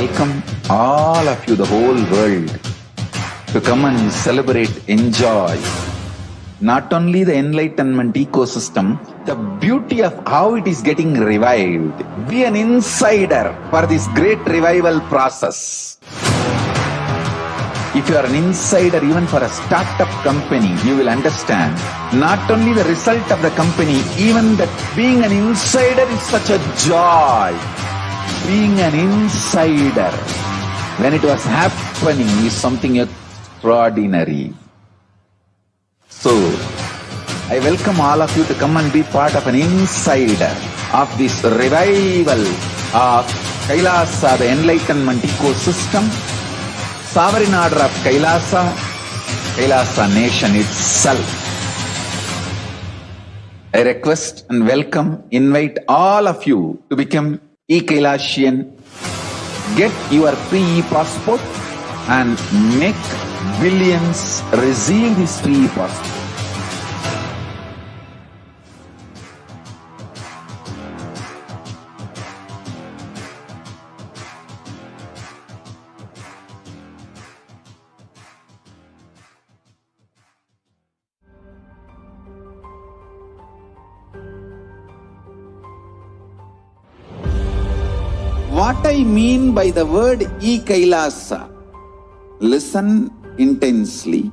welcome all of you, the whole world, to come and celebrate, enjoy not only the Enlightenment ecosystem, the beauty of how it is getting revived. Be an insider for this great revival process. If you are an insider even for a startup company, you will understand not only the result of the company, even that being an insider is such a joy. Being an insider when it was happening is something extraordinary. So, I welcome all of you to come and be part of an insider of this revival of KAILASA, the Enlightenment ecosystem, sovereign order of KAILASA, KAILASA nation itself. I request and welcome, invite all of you to become e-Kailasian, get your free e-passport and make billions receive this free e-passport. What I mean by the word e-Kailasa, listen intensely.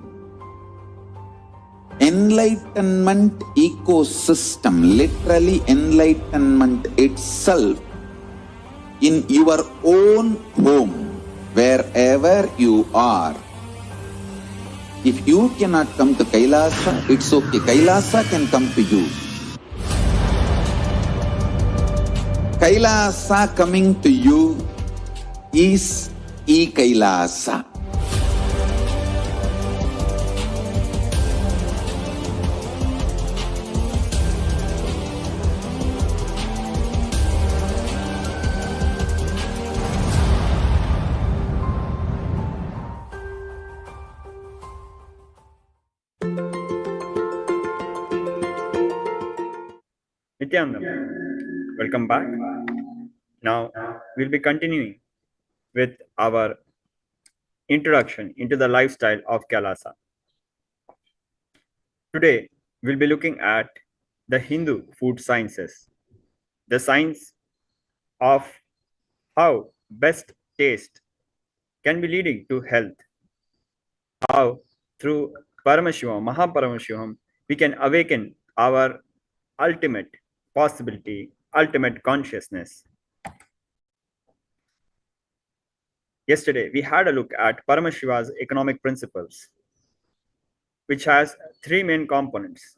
Enlightenment ecosystem, literally enlightenment itself, in your own home, wherever you are. If you cannot come to KAILASA, it's okay. KAILASA can come to you. KAILASA coming to you is e-Kailasa. Nithyananda, welcome back. Now we'll be continuing with our introduction into the lifestyle of KAILASA. Today we'll be looking at the Hindu food sciences, the science of how best taste can be leading to health, how through Paramashivam, Mahaparamashivoham, we can awaken our ultimate possibility, ultimate consciousness. Yesterday, we had a look at Paramashiva's economic principles, which has three main components.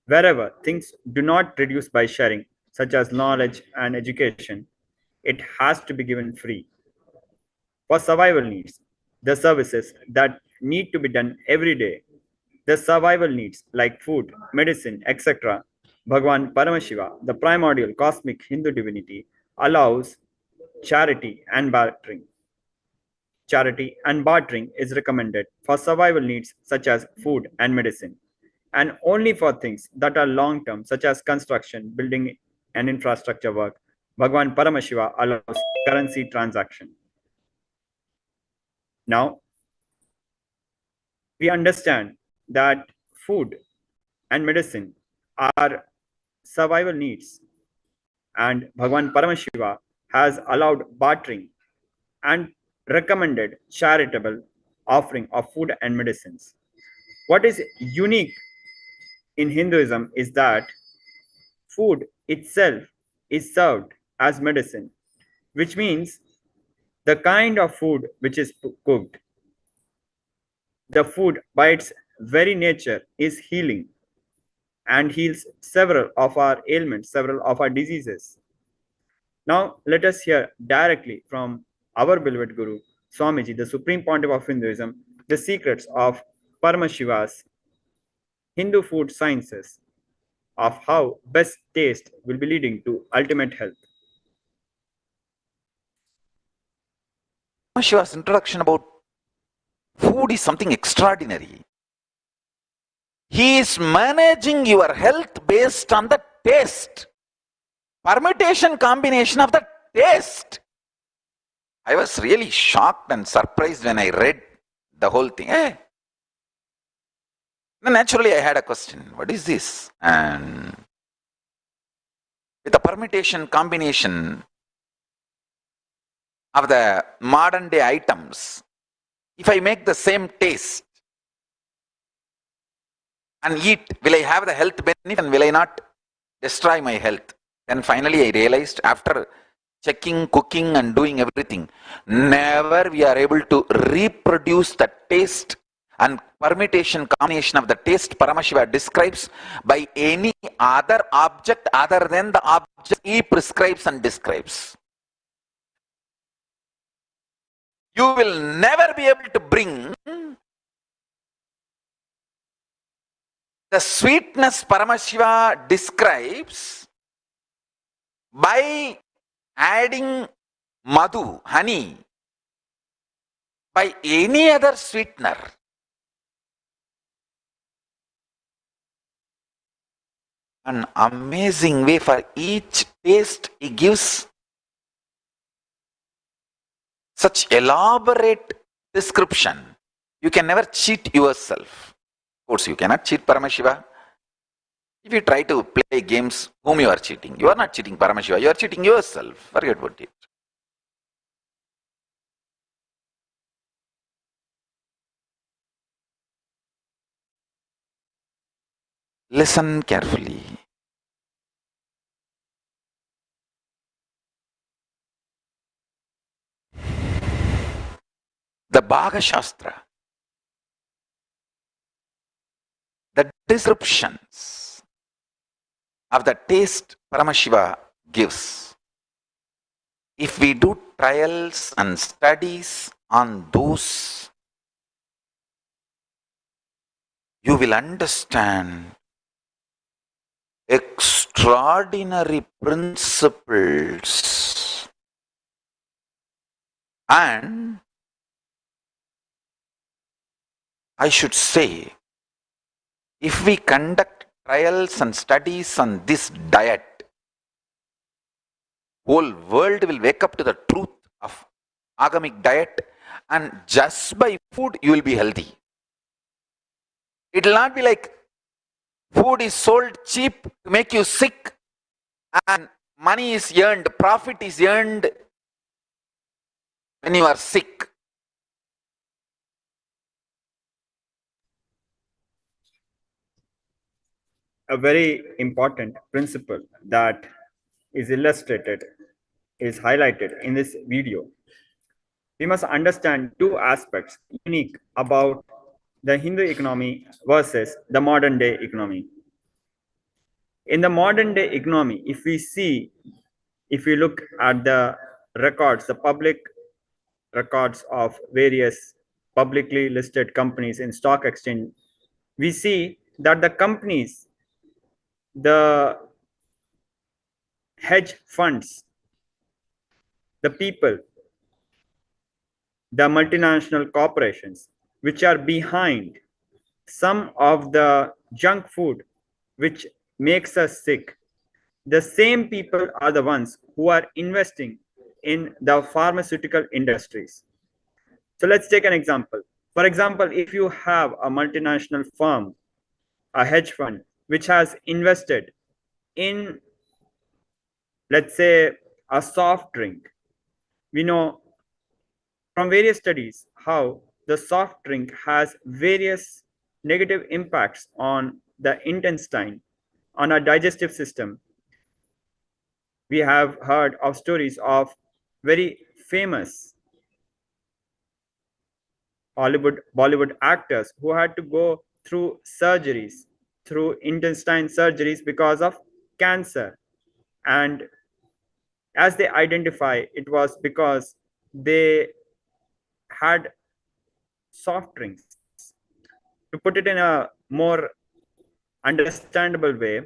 Wherever things do not reduce by sharing, such as knowledge and education, it has to be given free. For survival needs, the services that need to be done every day, the survival needs like food, medicine, etc., Bhagwan Paramashiva, the primordial cosmic Hindu divinity, allows charity and bartering. Charity and bartering is recommended for survival needs such as food and medicine, and only for things that are long-term such as construction, building and infrastructure work, Bhagwan Paramashiva allows currency transaction. Now, we understand that food and medicine are survival needs, and Bhagwan Paramashiva has allowed bartering and recommended charitable offering of food and medicines. What is unique in Hinduism is that food itself is served as medicine, which means the kind of food which is cooked, the food by its very nature is healing and heals several of our ailments, several of our diseases. Now, let us hear directly from our beloved Guru, Swamiji, the Supreme Pontiff of Hinduism, the secrets of Paramashiva's Hindu food sciences, of how best taste will be leading to ultimate health. Paramashiva's introduction about food is something extraordinary. He is managing your health based on the taste. Permutation combination of the taste. I was really shocked and surprised when I read the whole thing. Then naturally I had a question, what is this? And with the permutation combination of the modern day items, if I make the same taste and eat, will I have the health benefit and will I not destroy my health? Then finally I realized, after checking, cooking and doing everything, never we are able to reproduce the taste and permutation combination of the taste Paramashiva describes by any other object other than the object he prescribes and describes. You will never be able to bring the sweetness Paramashiva describes by adding madhu, honey, by any other sweetener. An amazing way. For each taste he gives such elaborate description. You can never cheat yourself. Of course, you cannot cheat Paramashiva. If you try to play games, whom you are cheating? You are not cheating Paramashiva, you are cheating yourself. Forget about it. Listen carefully. The Bhaga Shastra, the descriptions of the taste Paramashiva gives, if we do trials and studies on those, you will understand extraordinary principles. And I should say, if we conduct trials and studies on this diet, whole world will wake up to the truth of agamic diet, and just by food you will be healthy. It will not be like food is sold cheap to make you sick and money is earned, profit is earned when you are sick. A very important principle that is illustrated, is highlighted in this video. We must understand two aspects unique about the Hindu economy versus the modern day economy. In the modern day economy, if we look at the records, the public records of various publicly listed companies in stock exchange, we see that the companies, the hedge funds, the people, the multinational corporations which are behind some of the junk food which makes us sick, the same people are the ones who are investing in the pharmaceutical industries. So let's take an example. For example, if you have a multinational firm, a hedge fund, which has invested in, let's say, a soft drink, we know from various studies how the soft drink has various negative impacts on the intestine, on our digestive system. We have heard of stories of very famous Bollywood actors who had to go through surgeries, through intestine surgeries because of cancer. And as they identify, it was because they had soft drinks. To put it in a more understandable way,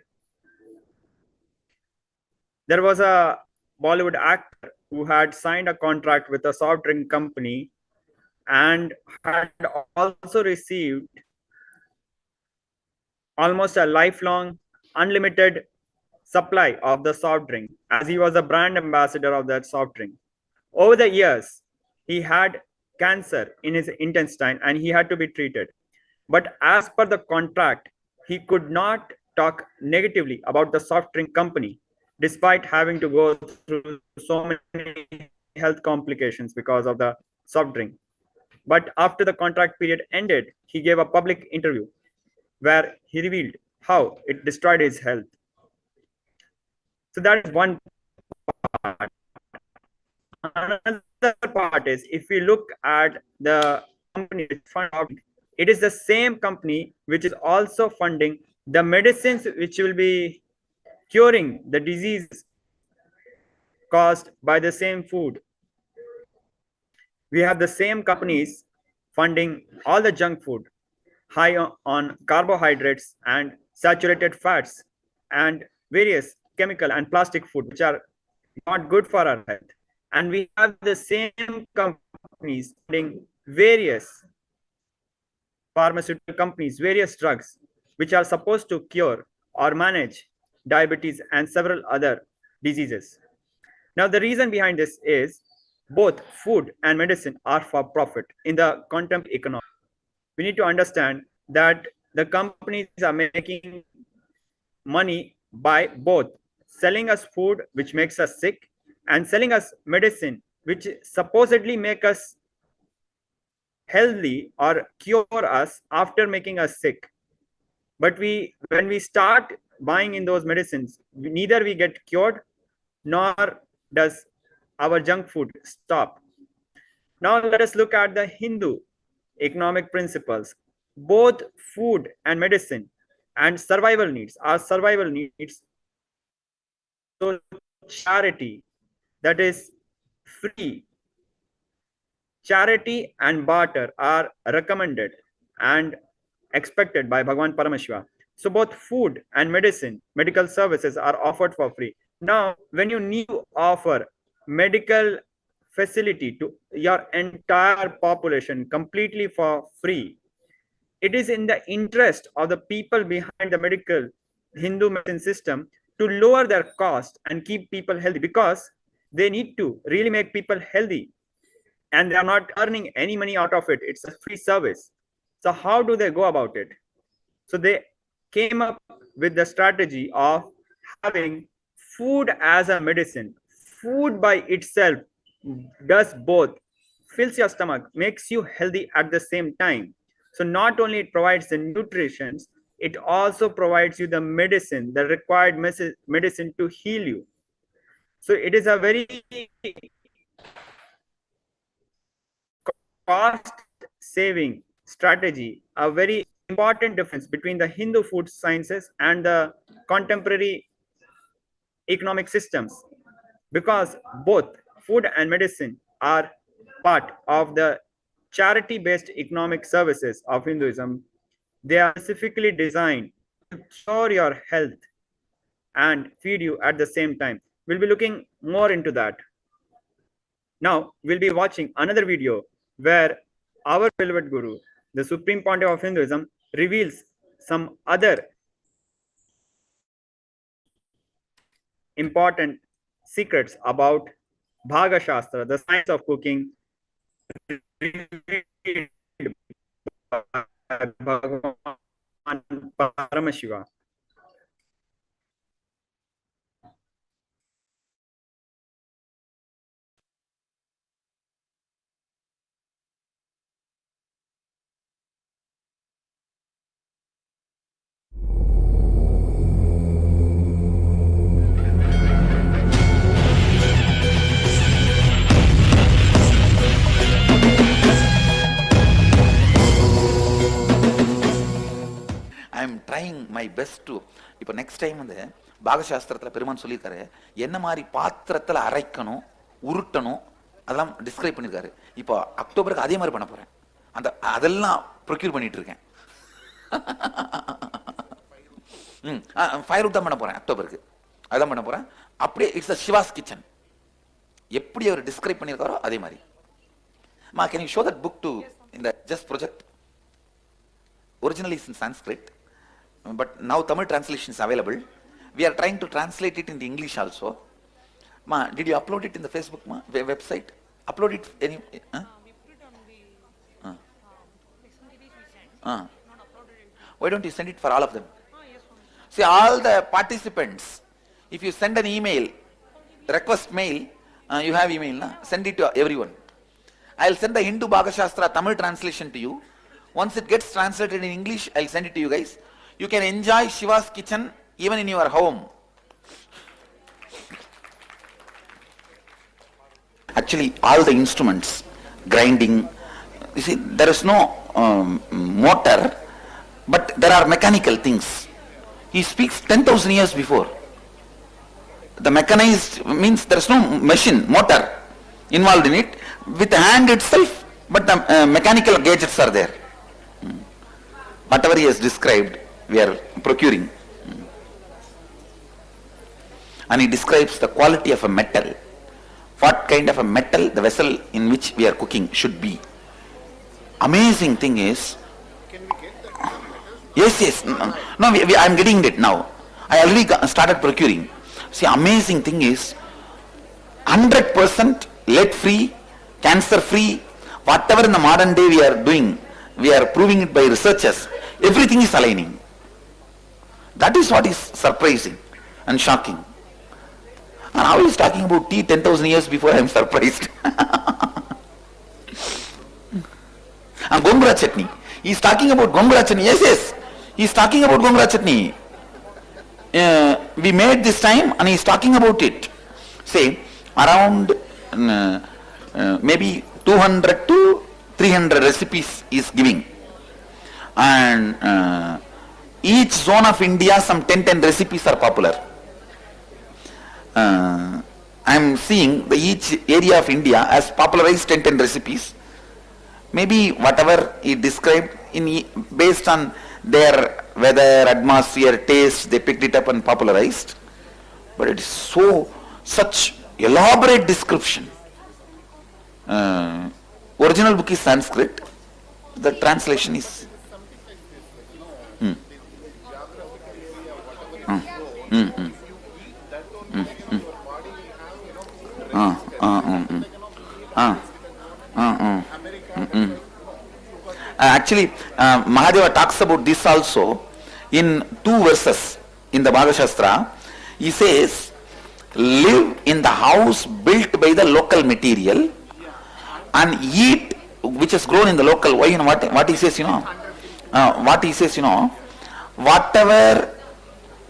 there was a Bollywood actor who had signed a contract with a soft drink company and had also received almost a lifelong unlimited supply of the soft drink, as he was a brand ambassador of that soft drink. Over the years, he had cancer in his intestine and he had to be treated. But as per the contract, he could not talk negatively about the soft drink company, despite having to go through so many health complications because of the soft drink. But after the contract period ended, he gave a public interview where he revealed how it destroyed his health. So that is one part. Another part is if we look at the company which fund out, it is the same company which is also funding the medicines which will be curing the disease caused by the same food. We have the same companies funding all the junk food, high on carbohydrates and saturated fats, and various chemical and plastic food which are not good for our health. And we have the same companies funding various pharmaceutical companies, various drugs which are supposed to cure or manage diabetes and several other diseases. Now, the reason behind this is both food and medicine are for profit in the contemporary economy. We need to understand that the companies are making money by both selling us food which makes us sick and selling us medicine which supposedly make us healthy or cure us after making us sick. But when we start buying in those medicines, neither we get cured nor does our junk food stop. Now let us look at the Hindu economic principles. Both food and medicine and survival needs are survival needs. So charity, that is free. Charity and barter are recommended and expected by Bhagwan Paramashiva. So both food and medicine, medical services are offered for free. Now, when you need to offer medical facility to your entire population completely for free, it is in the interest of the people behind the medical Hindu medicine system to lower their cost and keep people healthy, because they need to really make people healthy and they are not earning any money out of it. It's a free service. So how do they go about it? So they came up with the strategy of having food as a medicine. Food by itself does both, fills your stomach, makes you healthy at the same time. So not only it provides the nutrition, it also provides you the medicine, the required medicine to heal you. So it is a very cost saving strategy, a very important difference between the Hindu food sciences and the contemporary economic systems, because both food and medicine are part of the charity based economic services of Hinduism. They are specifically designed to cure your health and feed you at the same time. We'll be looking more into that. Now, we'll be watching another video where our beloved Guru, the Supreme Pontiff of Hinduism, reveals some other important secrets about Bhaga Shastra, the science of cooking, revealed by Bhagwan Paramashiva. I am trying my best to. இப்போ next time வந்து பாகசாஸ்திரத்தில் பெருமான் சொல்லியிருக்காரு என்ன மாதிரி பாத்திரத்தில் அரைக்கணும், உருட்டணும், அதெல்லாம் describe பண்ணியிருக்காரு. இப்போ அக்டோபருக்கு அதே மாதிரி பண்ண போகிறேன். அதெல்லாம் ப்ரொக்யூர் பண்ணிட்டு இருக்கேன். ஃபயர் அவுட் தான் பண்ண போகிறேன் அக்டோபருக்கு. அதான் பண்ண போகிறேன். அப்படியே இட்ஸ் அ சிவாஸ் கிச்சன். எப்படி அவர் டிஸ்கிரைப் பண்ணியிருக்காரோ அதே மாதிரி. மா, can you show that book to இந்த just project? Originally is in Sanskrit, but now Tamil translation is available. We are trying to translate it in the English also. Ma, did you upload it in the Facebook website? Upload it any. We put it on the SMTPs we sent. Uh, Not uploaded into. why don't you send it for all of them? Yes, Swami. See, all the participants, if you send an email, request mail, you have email, na? Send it to everyone. I'll send the Hindu Bhaga Shastra Tamil translation to you. Once it gets translated in English, I'll send it to you guys. You can enjoy Shiva's kitchen even in your home. Actually, all the instruments, grinding, you see, there is no motor, but there are mechanical things. He speaks 10,000 years before. The mechanized means there is no machine, motor involved in it, with the hand itself, but the mechanical gadgets are there. Whatever he has described, we are procuring. And he describes the quality of a metal. What kind of a metal the vessel in which we are cooking should be. Amazing thing is, Can we get that? yes, no, I am getting it now. I already started procuring. See, amazing thing is, 100% lead free, cancer free, whatever in the modern day we are doing, we are proving it by researchers, everything is aligning. That is what is surprising and shocking. And how he is talking about tea 10,000 years before I am surprised. And gongura chutney. He is talking about gongura chutney. Yes. He is talking about gongura chutney. We made this time and he is talking about it. Say, around maybe 200 to 300 recipes is giving. And each zone of India, some 10 recipes are popular. I am seeing each area of India has popularized 10 recipes. Maybe whatever he described based on their weather, atmosphere, taste, they picked it up and popularized. But it is such elaborate description. Original book is Sanskrit. The translation is. Actually, Mahadeva talks about this also in 2 verses in the Bhaga Shastra. He says, live in the house built by the local material and eat which is grown in the local. Why, what he says, whatever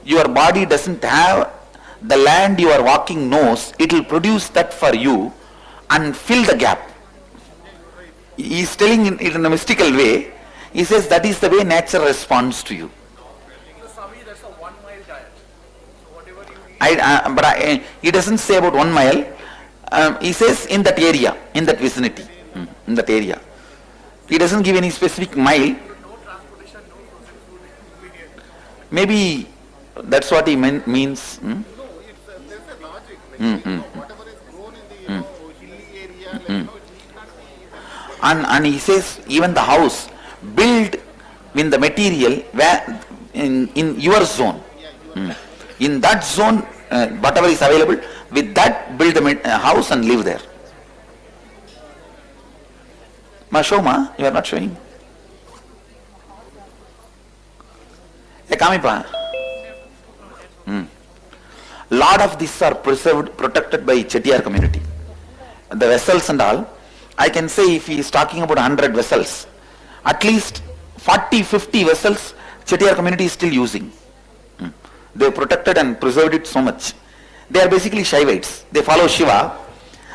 your body doesn't have, the land you are walking knows, it will produce that for you and fill the gap. He is telling it in a mystical way. He says that is the way nature responds to you. So, Swami, that's a 1 mile diet. So, whatever you eat. He doesn't say about 1 mile. He says in that area, in that vicinity, in that area. He doesn't give any specific mile. No transportation, no frozen food ingredient. Maybe that's what he means. No, there's a logic. Like, whatever is grown in the hilly area, like, it need not be. And he says even the house built in the material where in your zone. In that zone, whatever is available, with that build the house and live there. Shoma, you are not showing. Kamipa. Lot of these are preserved, protected by Chettiar community. The vessels and all, I can say if he is talking about 100 vessels, at least 40-50 vessels Chettiar community is still using. They have protected and preserved it so much. They are basically Shaivites. They follow Shiva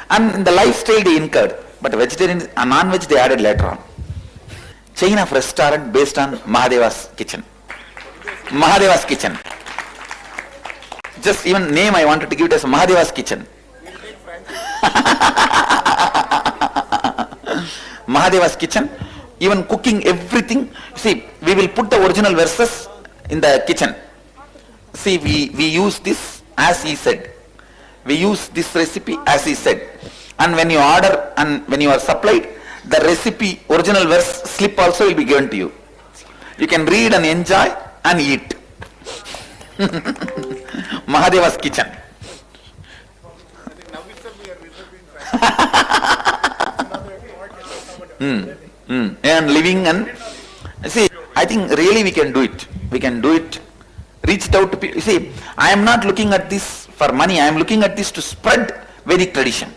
and in the lifestyle they incurred, but vegetarian and non-veg they added later on. Chain of restaurant based on Mahadeva's kitchen. Mahadeva's kitchen. Just even name I wanted to give it as Mahadeva's kitchen. Mahadeva's kitchen, even cooking everything. See, we will put the original verses in the kitchen. See, we use this as he said. We use this recipe as he said. And when you order and when you are supplied, the recipe, original verse slip also will be given to you. You can read and enjoy and eat. Mahadeva's kitchen. Now itself we are reserving And living and see, I think really we can do it. We can do it. Reached out to people. See, I am not looking at this for money. I am looking at this to spread Vedic tradition.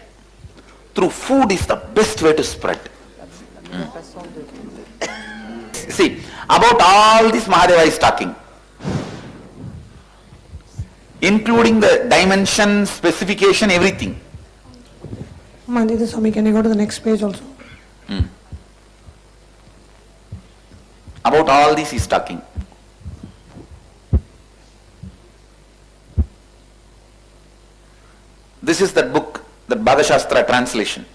Through food is the best way to spread. See, about all this Mahadeva is talking, including the dimension, specification, everything. Mandita Swami, can you go to the next page also? About all this is talking. This is that book, the Bhagashastra translation.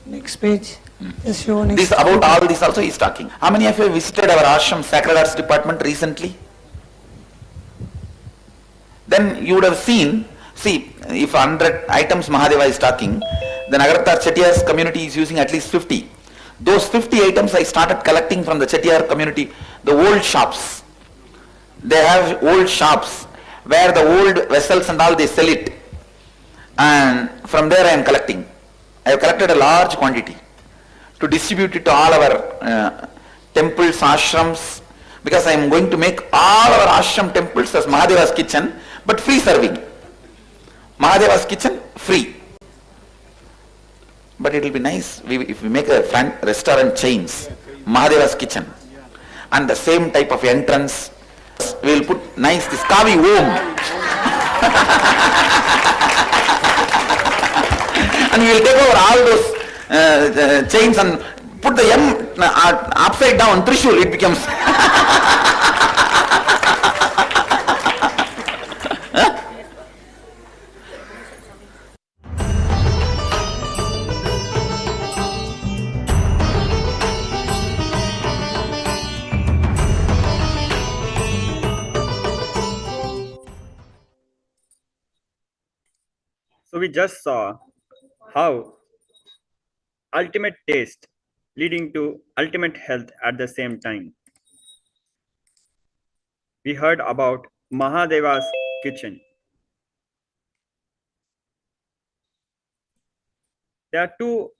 Next page. Just show next. This about all this also is talking. How many of you visited our ashram sacred arts department recently? Then you would have seen, see, if 100 items Mahadeva is talking, then Agartha Chettiar's community is using at least 50. Those 50 items I started collecting from the Chettiar community, the old shops. They have old shops where the old vessels and all they sell it. And from there I am collecting. I have collected a large quantity to distribute it to all our temples, ashrams, because I am going to make all our ashram temples as Mahadeva's kitchen, but free serving. Mahadeva's kitchen, free. But it will be nice if we make a restaurant chains, Mahadeva's kitchen, and the same type of entrance. We will put nice this Kavi Om. And we will take over all those chains and put the M upside down, Trishul, it becomes. So we just saw how ultimate taste leading to ultimate health at the same time. We heard about Mahadeva's kitchen. There are two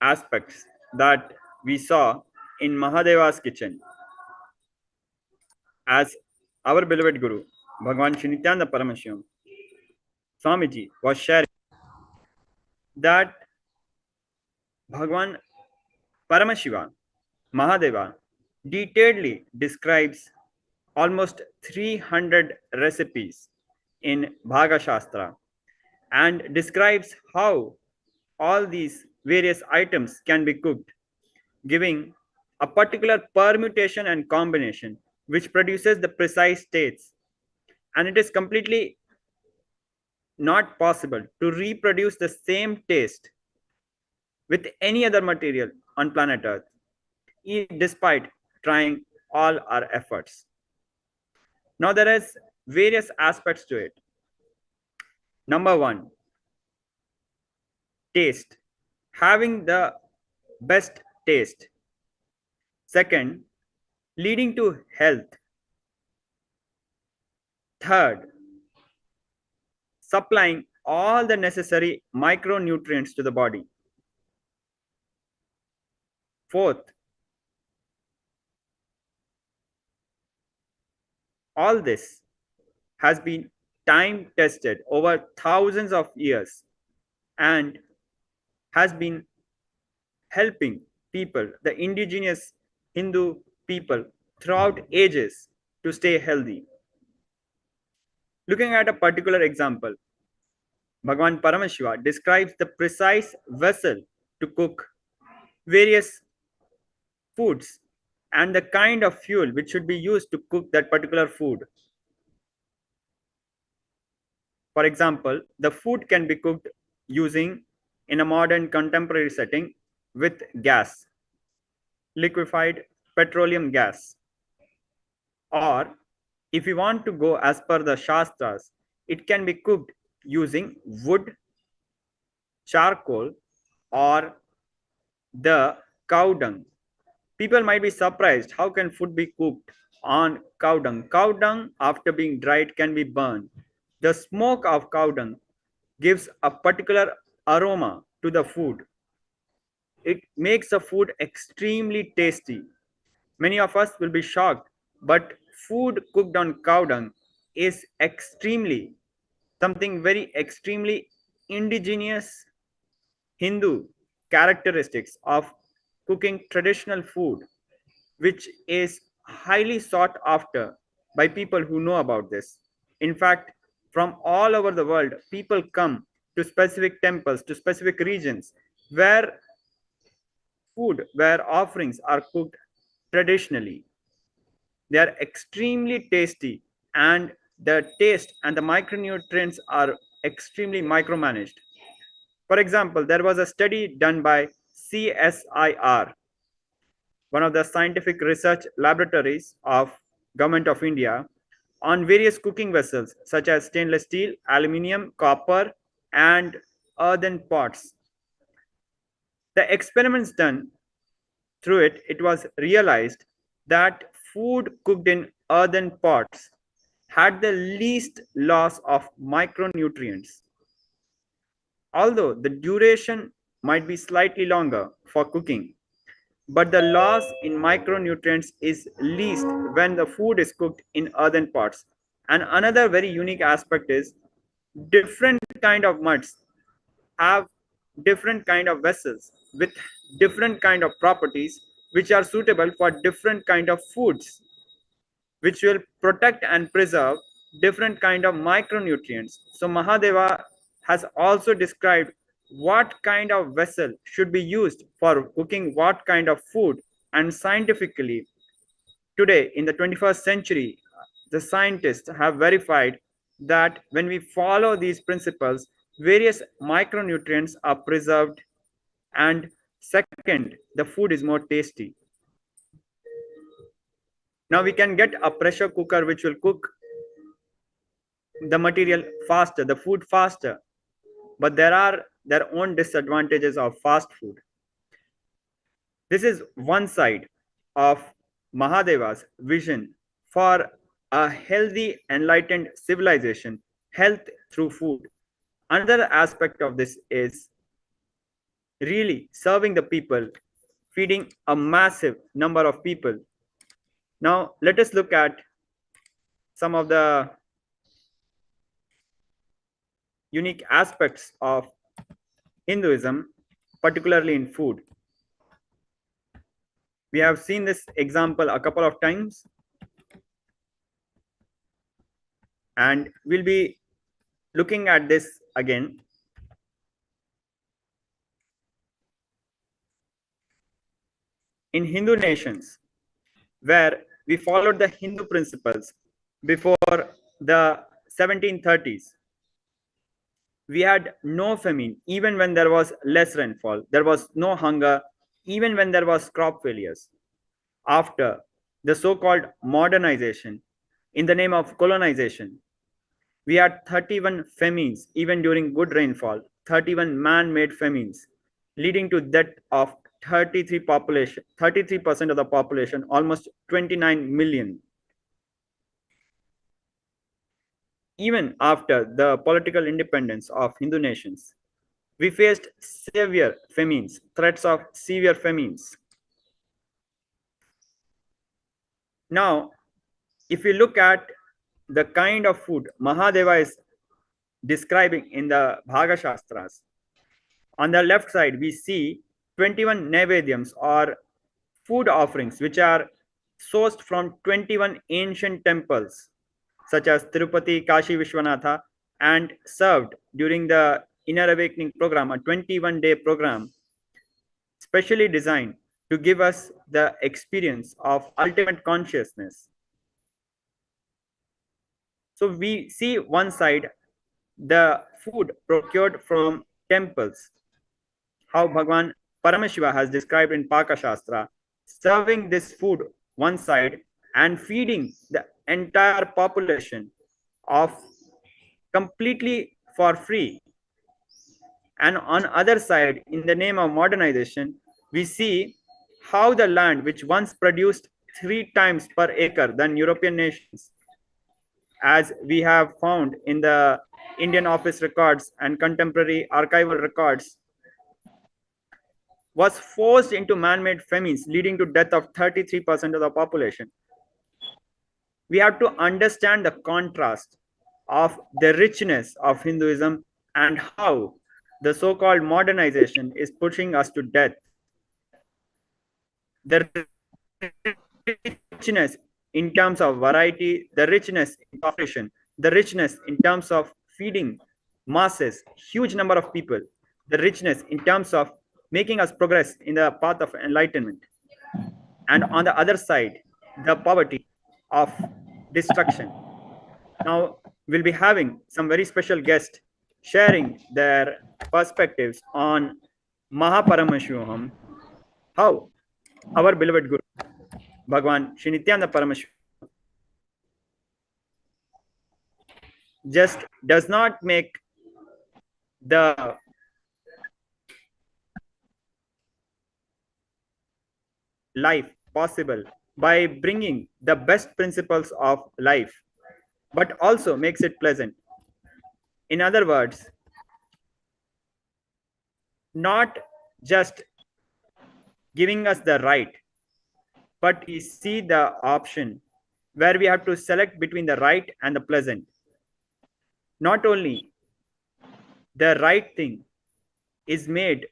aspects that we saw in Mahadeva's kitchen. As our beloved Guru, Bhagwan Shri Nithyananda Paramashivam, Swamiji was sharing that Bhagwan Paramashiva, Mahadeva, detailedly describes almost 300 recipes in Bhaga Shastra and describes how all these various items can be cooked, giving a particular permutation and combination which produces the precise states. And it is completely not possible to reproduce the same taste with any other material on planet Earth, despite trying all our efforts. Now there is various aspects to it. Number one, taste, having the best taste. Second, leading to health. Third, supplying all the necessary micronutrients to the body. Fourth, all this has been time tested over thousands of years and has been helping people, the indigenous Hindu people throughout ages, to stay healthy. Looking at a particular example, Bhagwan Paramashiva describes the precise vessel to cook various foods and the kind of fuel which should be used to cook that particular food. For example, the food can be cooked using, in a modern contemporary setting, with gas, liquefied petroleum gas. Or if you want to go as per the Shastras, it can be cooked using wood, charcoal, or the cow dung. People might be surprised, how can food be cooked on cow dung? Cow dung, after being dried, can be burned. The smoke of cow dung gives a particular aroma to the food, it makes the food extremely tasty. Many of us will be shocked, but food cooked on cow dung is something very extremely indigenous Hindu characteristics of cooking traditional food, which is highly sought after by people who know about this. In fact, from all over the world, people come to specific temples, to specific regions where offerings are cooked traditionally. They are extremely tasty, and the taste and the micronutrients are extremely micromanaged. For example, there was a study done by CSIR, one of the scientific research laboratories of Government of India, on various cooking vessels such as stainless steel, aluminium, copper, and earthen pots. The experiments done through it, it was realized that food cooked in earthen pots had the least loss of micronutrients. Although the duration might be slightly longer for cooking, but the loss in micronutrients is least when the food is cooked in earthen pots. And another very unique aspect is different kind of muds have different kind of vessels with different kind of properties which are suitable for different kind of foods, which will protect and preserve different kind of micronutrients. So Mahadeva has also described what kind of vessel should be used for cooking what kind of food. And scientifically, today in the 21st century, the scientists have verified that when we follow these principles, various micronutrients are preserved, and second, the food is more tasty. Now we can get a pressure cooker which will cook the material faster, the food faster, but there are their own disadvantages of fast food. This is one side of Mahadeva's vision for a healthy, enlightened civilization, health through food. Another aspect of this is really serving the people, feeding a massive number of people. Now, let us look at some of the unique aspects of Hinduism, particularly in food. We have seen this example a couple of times, and we'll be looking at this again. In Hindu nations, where we followed the Hindu principles before the 1730s, we had no famine, even when there was less rainfall. There was no hunger, even when there was crop failures. After the so-called modernization, in the name of colonization, we had 31 famines, even during good rainfall, 31 man-made famines, leading to death of 33% of the population, almost 29 million. Even after the political independence of Hindu nations, we faced severe famines, threats of severe famines. Now, if we look at the kind of food Mahadeva is describing in the Bhaga Shastras, on the left side, we see 21 Naivedyams or food offerings, which are sourced from 21 ancient temples, such as Tirupati, Kashi Vishwanatha, and served during the Inner Awakening program, a 21-day program, specially designed to give us the experience of ultimate consciousness. So we see one side, the food procured from temples, how Bhagwan Paramashiva has described in Paka Shastra, serving this food one side and feeding the entire population of completely for free. And on other side, in the name of modernization, we see how the land which once produced 3 times per acre than European nations, as we have found in the Indian office records and contemporary archival records, was forced into man-made famines, leading to death of 33% of the population. We have to understand the contrast of the richness of Hinduism and how the so-called modernization is pushing us to death. The richness in terms of variety, the richness in population, the richness in terms of feeding masses, huge number of people, the richness in terms of making us progress in the path of enlightenment. And on the other side, the poverty of destruction. Now, we'll be having some very special guests sharing their perspectives on Mahaparamashivoham, how our beloved Guru, Bhagwan Shri Nithyananda Paramashivam, just does not make the life possible by bringing the best principles of life, but also makes it pleasant. In other words, not just giving us the right, but we see the option where we have to select between the right and the pleasant. Not only the right thing is made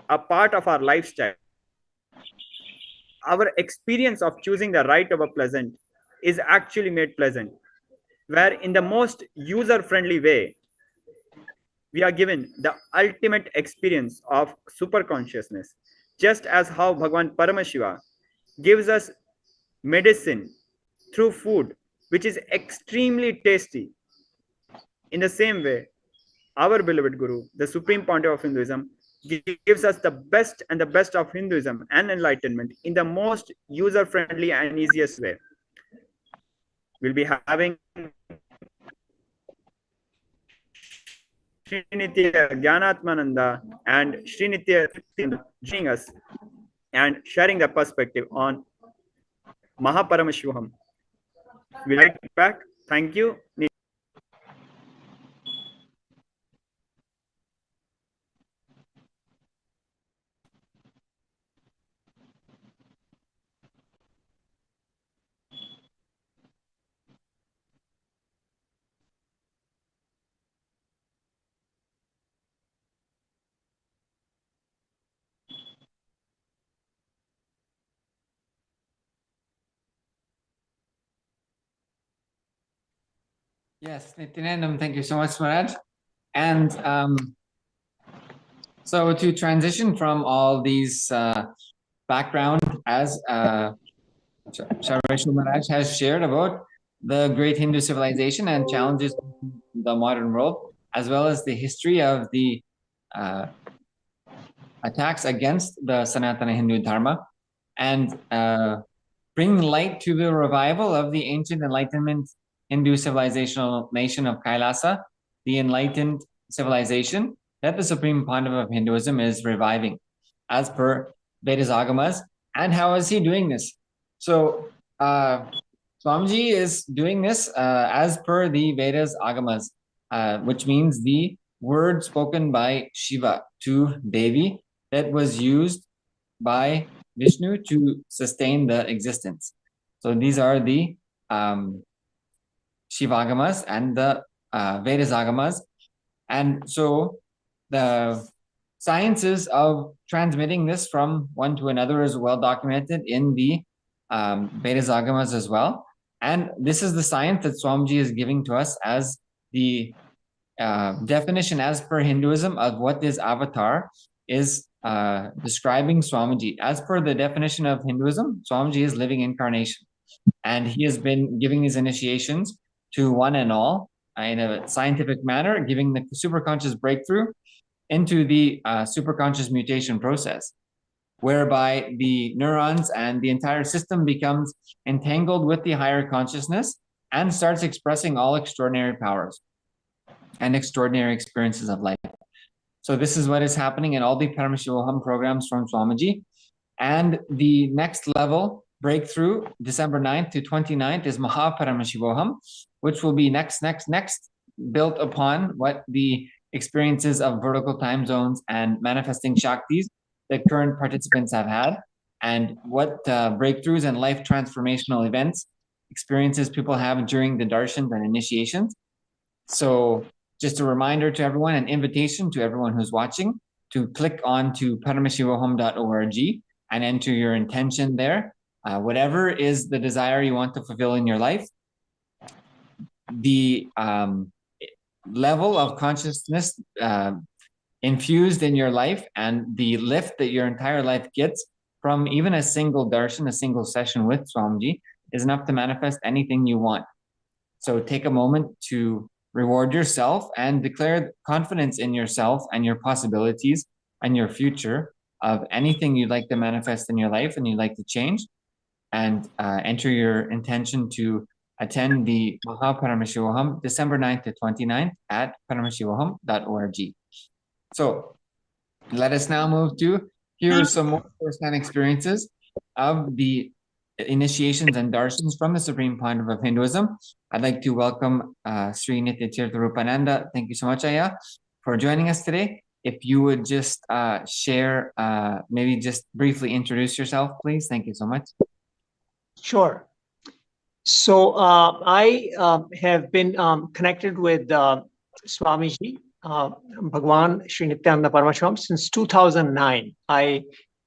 a part of our lifestyle, our experience of choosing the right over pleasant is actually made pleasant, where in the most user-friendly way, we are given the ultimate experience of super consciousness, just as how Bhagwan Paramashiva gives us medicine through food, which is extremely tasty. In the same way, our beloved Guru, the Supreme Pontiff of Hinduism, gives us the best and the best of Hinduism and enlightenment in the most user-friendly and easiest way. We'll be having Srinitya Gyanatmananda and Srinitya joining us and sharing their perspective on Mahaparamashivoham. We'll be back. Thank you. Yes, Nithyananda, thank you so much, Maharaj. And so to transition from all these background, as Sarveshwar Maharaj has shared about the great Hindu civilization and challenges in the modern world, as well as the history of the attacks against the Sanatana Hindu Dharma, and bring light to the revival of the ancient Enlightenment Hindu civilizational nation of Kailasa, the enlightened civilization that the Supreme Pontiff of Hinduism is reviving, as per Vedas Agamas. And how is he doing this? So Swamiji is doing this as per the Vedas Agamas, which means the word spoken by Shiva to Devi that was used by Vishnu to sustain the existence. So these are the Shivagamas and the Vedas Agamas. And so the sciences of transmitting this from one to another is well documented in the Vedas Agamas as well. And this is the science that Swamiji is giving to us as the definition as per Hinduism of what is avatar is describing Swamiji. As per the definition of Hinduism, Swamiji is living incarnation. And he has been giving these initiations to one and all in a scientific manner, giving the superconscious breakthrough into the superconscious mutation process, whereby the neurons and the entire system becomes entangled with the higher consciousness and starts expressing all extraordinary powers and extraordinary experiences of life. So this is what is happening in all the Paramashivoham programs from Swamiji. And the next level breakthrough, December 9th to 29th, is Mahaparamashivoham, which will be next, built upon what the experiences of vertical time zones and manifesting Shaktis the current participants have had and what breakthroughs and life transformational events, experiences people have during the darshans and initiations. So just a reminder to everyone, an invitation to everyone who's watching to click on to paramashivoham.org and enter your intention there. Whatever is the desire you want to fulfill in your life, the level of consciousness infused in your life and the lift that your entire life gets from even a single darshan, a single session with Swamiji, is enough to manifest anything you want. So take a moment to reward yourself and declare confidence in yourself and your possibilities and your future of anything you'd like to manifest in your life and you'd like to change, and enter your intention to attend the Mahaparamashivoham December 9th to 29th at paramashivoham.org. So let us now move to hear some more first-hand experiences of the initiations and darshans from the Supreme Pontiff of Hinduism. I'd like to welcome Sri Nithyananda. Thank you so much, Aya, for joining us today. If you would just share, maybe just briefly introduce yourself, please. Thank you so much. Sure. So I have been connected with Swamiji, Bhagwan Sri Nithyananda Paramashivam, since 2009.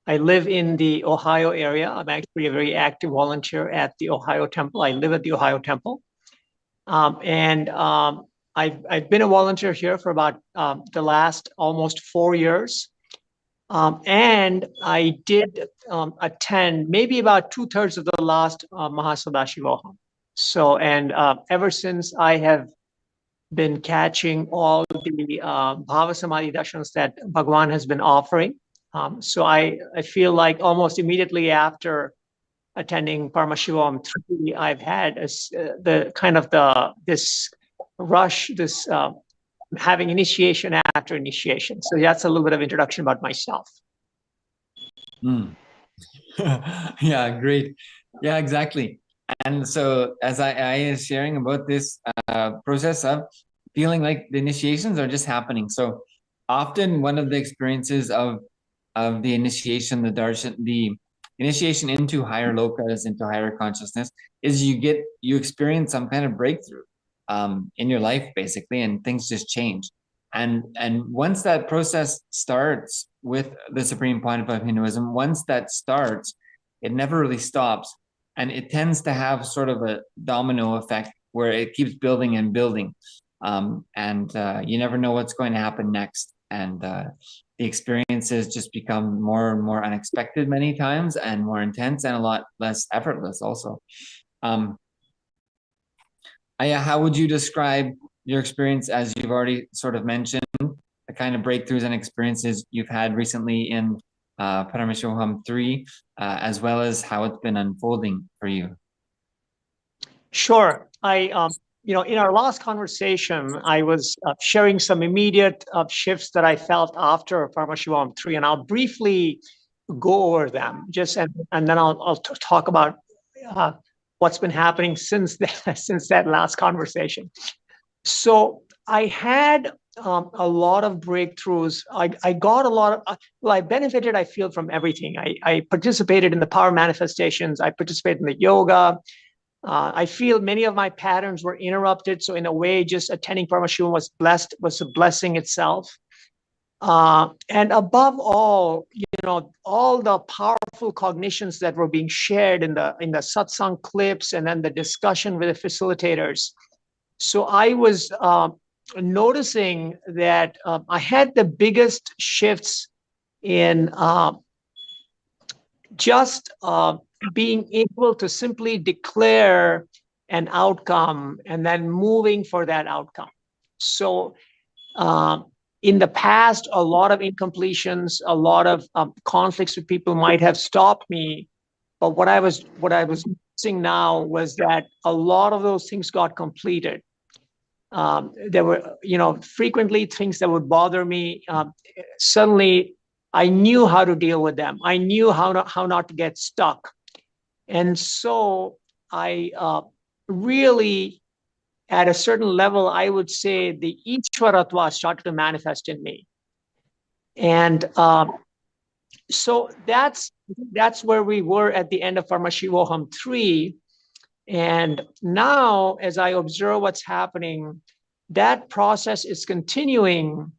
I live in the Ohio area. I'm actually a very active volunteer at the Ohio Temple. I live at the Ohio Temple. And I've been a volunteer here for about the last almost 4 years. And I did attend maybe about 2/3 of the last Mahaparamashivoham. So, and ever since I have been catching all the Bhava Samadhi darshans that Bhagwan has been offering. So I feel like almost immediately after attending Paramashivoham 3, I've had this rush, this having initiation after initiation. So that's a little bit of introduction about myself. Yeah, great. Yeah, exactly. And so as I is sharing about this process of feeling like the initiations are just happening. So often one of the experiences of the initiation, the darshan, the initiation into higher lokas, into higher consciousness, is you experience some kind of breakthrough in your life, basically, and things just change. And once that process starts with the Supreme Pontiff of Hinduism, once that starts, it never really stops. And it tends to have sort of a domino effect where it keeps building and building. And you never know what's going to happen next. And the experiences just become more and more unexpected many times and more intense and a lot less effortless also. Aya, how would you describe your experience, as you've already sort of mentioned, the kind of breakthroughs and experiences you've had recently in Paramashivoham 3, as well as how it's been unfolding for you? Sure. In our last conversation, I was sharing some immediate shifts that I felt after Paramashivoham 3, and I'll briefly go over them, and then I'll talk about what's been happening since that last conversation. So I had a lot of breakthroughs. I got a lot of, I benefited, I feel, from everything. I participated in the power manifestations. I participated in the yoga. I feel many of my patterns were interrupted. So in a way, just attending Paramashivam was a blessing itself. And above all, all the powerful cognitions that were being shared in the satsang clips and then the discussion with the facilitators. So I was noticing that I had the biggest shifts in just being able to simply declare an outcome and then moving for that outcome. So in the past, a lot of incompletions, a lot of conflicts with people might have stopped me. But what I was seeing now was that a lot of those things got completed. There were, frequently things that would bother me. Suddenly, I knew how to deal with them. I knew how not to get stuck. And so I really, at a certain level, I would say the Ishvaratva started to manifest in me. And So that's where we were at the end of Paramashivoham 3. And now, as I observe what's happening, that process is continuing.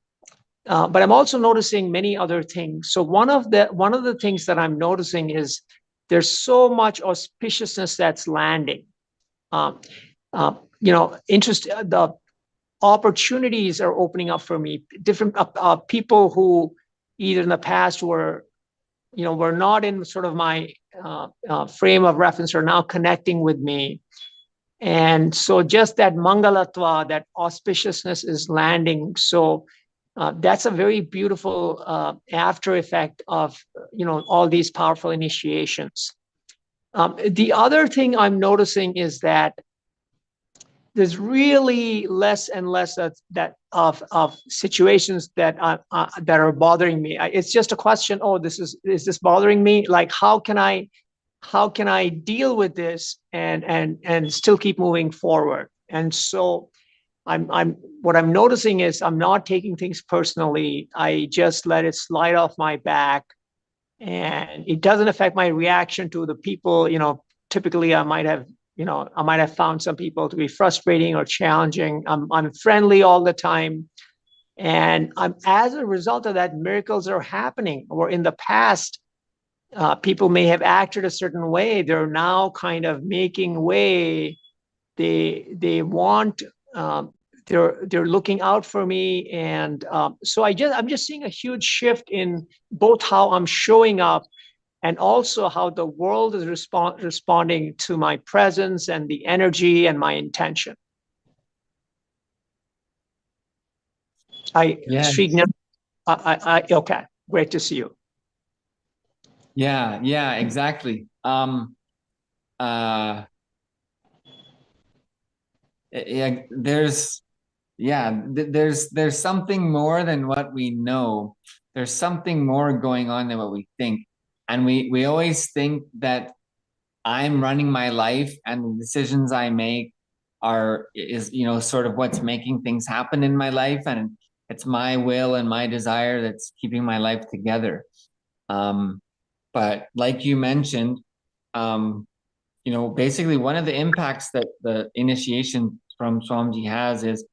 But I'm also noticing many other things. So one of the things that I'm noticing is there's so much auspiciousness that's landing. The opportunities are opening up for me. Different people who either in the past were not in sort of my frame of reference are now connecting with me. And so just that mangalatva, that auspiciousness is landing. So that's a very beautiful after effect of all these powerful initiations. The other thing I'm noticing is that there's really less and less of situations that are bothering me. It's just a question. Oh, is this bothering me? Like, how can I deal with this and still keep moving forward? And so what I'm noticing is I'm not taking things personally. I just let it slide off my back, and it doesn't affect my reaction to the people. Typically I might have found some people to be frustrating or challenging. I'm friendly all the time. And as a result of that, miracles are happening. Or in the past, people may have acted a certain way. They're now kind of making way. They want, they're looking out for me. And so I'm just seeing a huge shift in both how I'm showing up and also how the world is responding to my presence and the energy and my intention. Srignan, okay, great to see you. Yeah, exactly. There's something more than what we know. There's something more going on than what we think. And we always think that I'm running my life and the decisions I make is sort of what's making things happen in my life, and it's my will and my desire that's keeping my life together. But like you mentioned, basically one of the impacts that the initiation from Swamiji has is,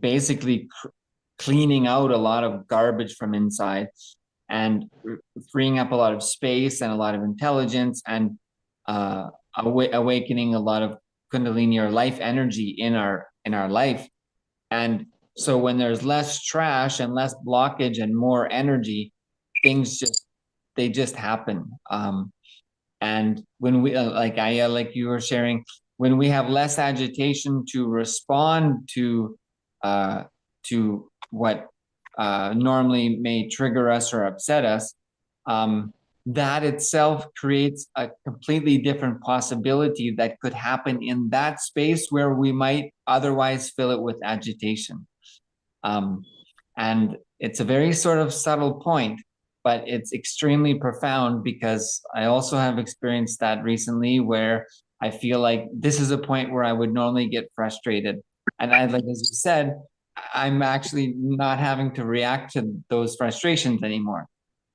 basically cleaning out a lot of garbage from inside and freeing up a lot of space and a lot of intelligence and awakening a lot of Kundalini or life energy in our life. And so when there's less trash and less blockage and more energy, things just happen. And when we like you were sharing, when we have less agitation to respond to what normally may trigger us or upset us, that itself creates a completely different possibility that could happen in that space where we might otherwise fill it with agitation. And it's a very sort of subtle point, but it's extremely profound, because I also have experienced that recently where I feel like this is a point where I would normally get frustrated. And like, as you said, I'm actually not having to react to those frustrations anymore.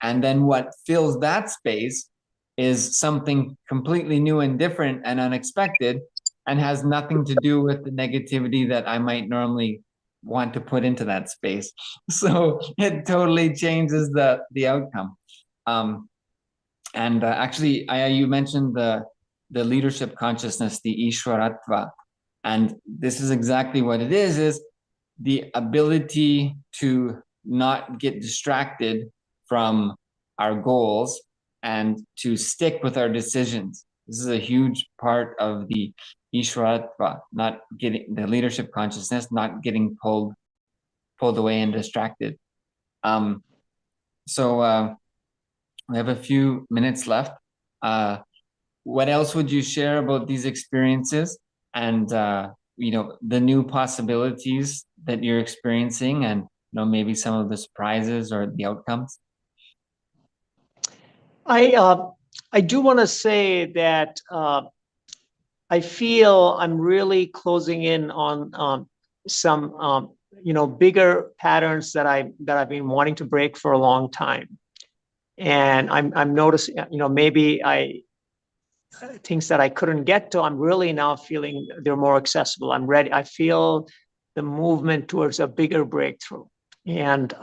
And then what fills that space is something completely new and different and unexpected, and has nothing to do with the negativity that I might normally want to put into that space. So it totally changes the outcome. And actually, you mentioned the leadership consciousness, the Ishwaratva. And this is exactly what it is the ability to not get distracted from our goals and to stick with our decisions. This is a huge part of the Ishwaratva, not getting the leadership consciousness, not getting pulled away and distracted. So we have a few minutes left. What else would you share about these experiences and the new possibilities that you're experiencing, and maybe some of the surprises or the outcomes? I do want to say that I feel I'm really closing in on some bigger patterns that I've been wanting to break for a long time. And I'm noticing, maybe things that I couldn't get to, I'm really now feeling they're more accessible. I'm ready. I feel the movement towards a bigger breakthrough. And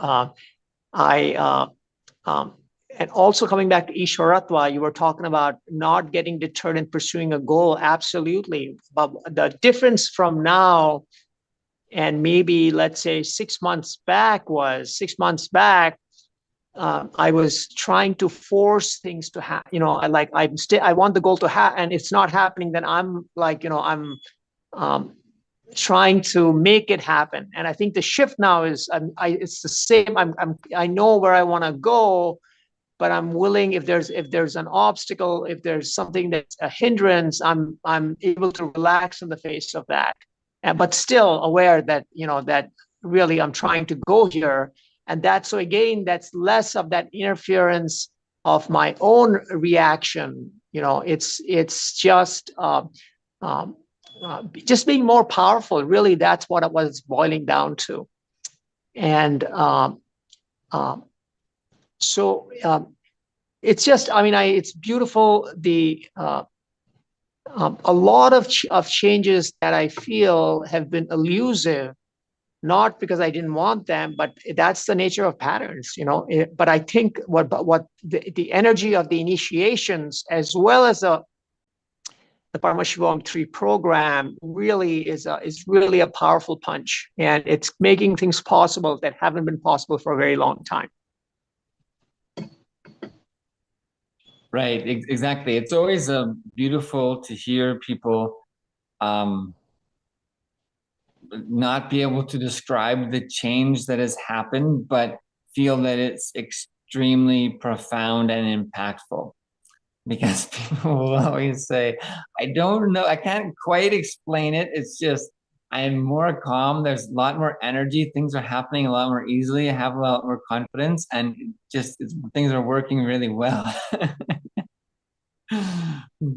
and also coming back to Ishwaratva, you were talking about not getting deterred in pursuing a goal. Absolutely. But the difference from now and maybe, let's say, 6 months back was 6 months back, I was trying to force things to happen. I want the goal to happen, and it's not happening. Then I'm like, I'm trying to make it happen. And I think the shift now is, it's the same. I know where I want to go, but I'm willing, if there's an obstacle, if there's something that's a hindrance, I'm able to relax in the face of that. But still aware that, that really I'm trying to go here. And that's less of that interference of my own reaction. It's just being more powerful. Really, that's what it was boiling down to. And so it's just, it's beautiful. A lot of changes that I feel have been elusive, not because I didn't want them, but that's the nature of patterns, But I think what the energy of the initiations, as well as the Paramashivoham 3 program, really is really a powerful punch, and it's making things possible that haven't been possible for a very long time. Right, exactly. It's always beautiful to hear people not be able to describe the change that has happened, but feel that it's extremely profound and impactful. Because people will always say, I don't know, I can't quite explain it. It's just, I'm more calm. There's a lot more energy. Things are happening a lot more easily. I have a lot more confidence, and things are working really well.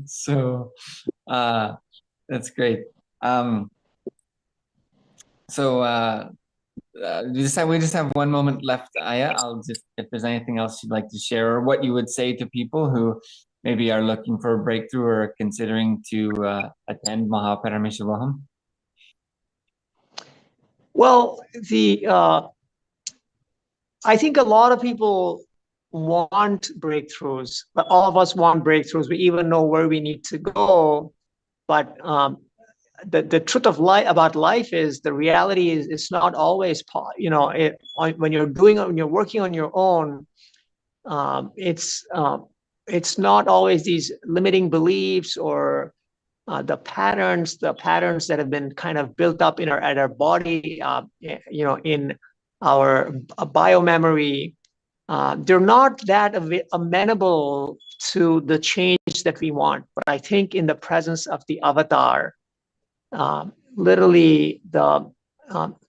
So that's great. We just have one moment left, Aya. If there's anything else you'd like to share, or what you would say to people who maybe are looking for a breakthrough or considering to attend Mahaparamashivoham. Well, I think a lot of people want breakthroughs, but all of us want breakthroughs. We even know where we need to go, but the truth of life about life is, the reality is, it's not always when you're working on your own, it's not always these limiting beliefs or the patterns that have been kind of built up in our body, in our biomemory. They're not that amenable to the change that we want. But I think in the presence of the avatar, literally the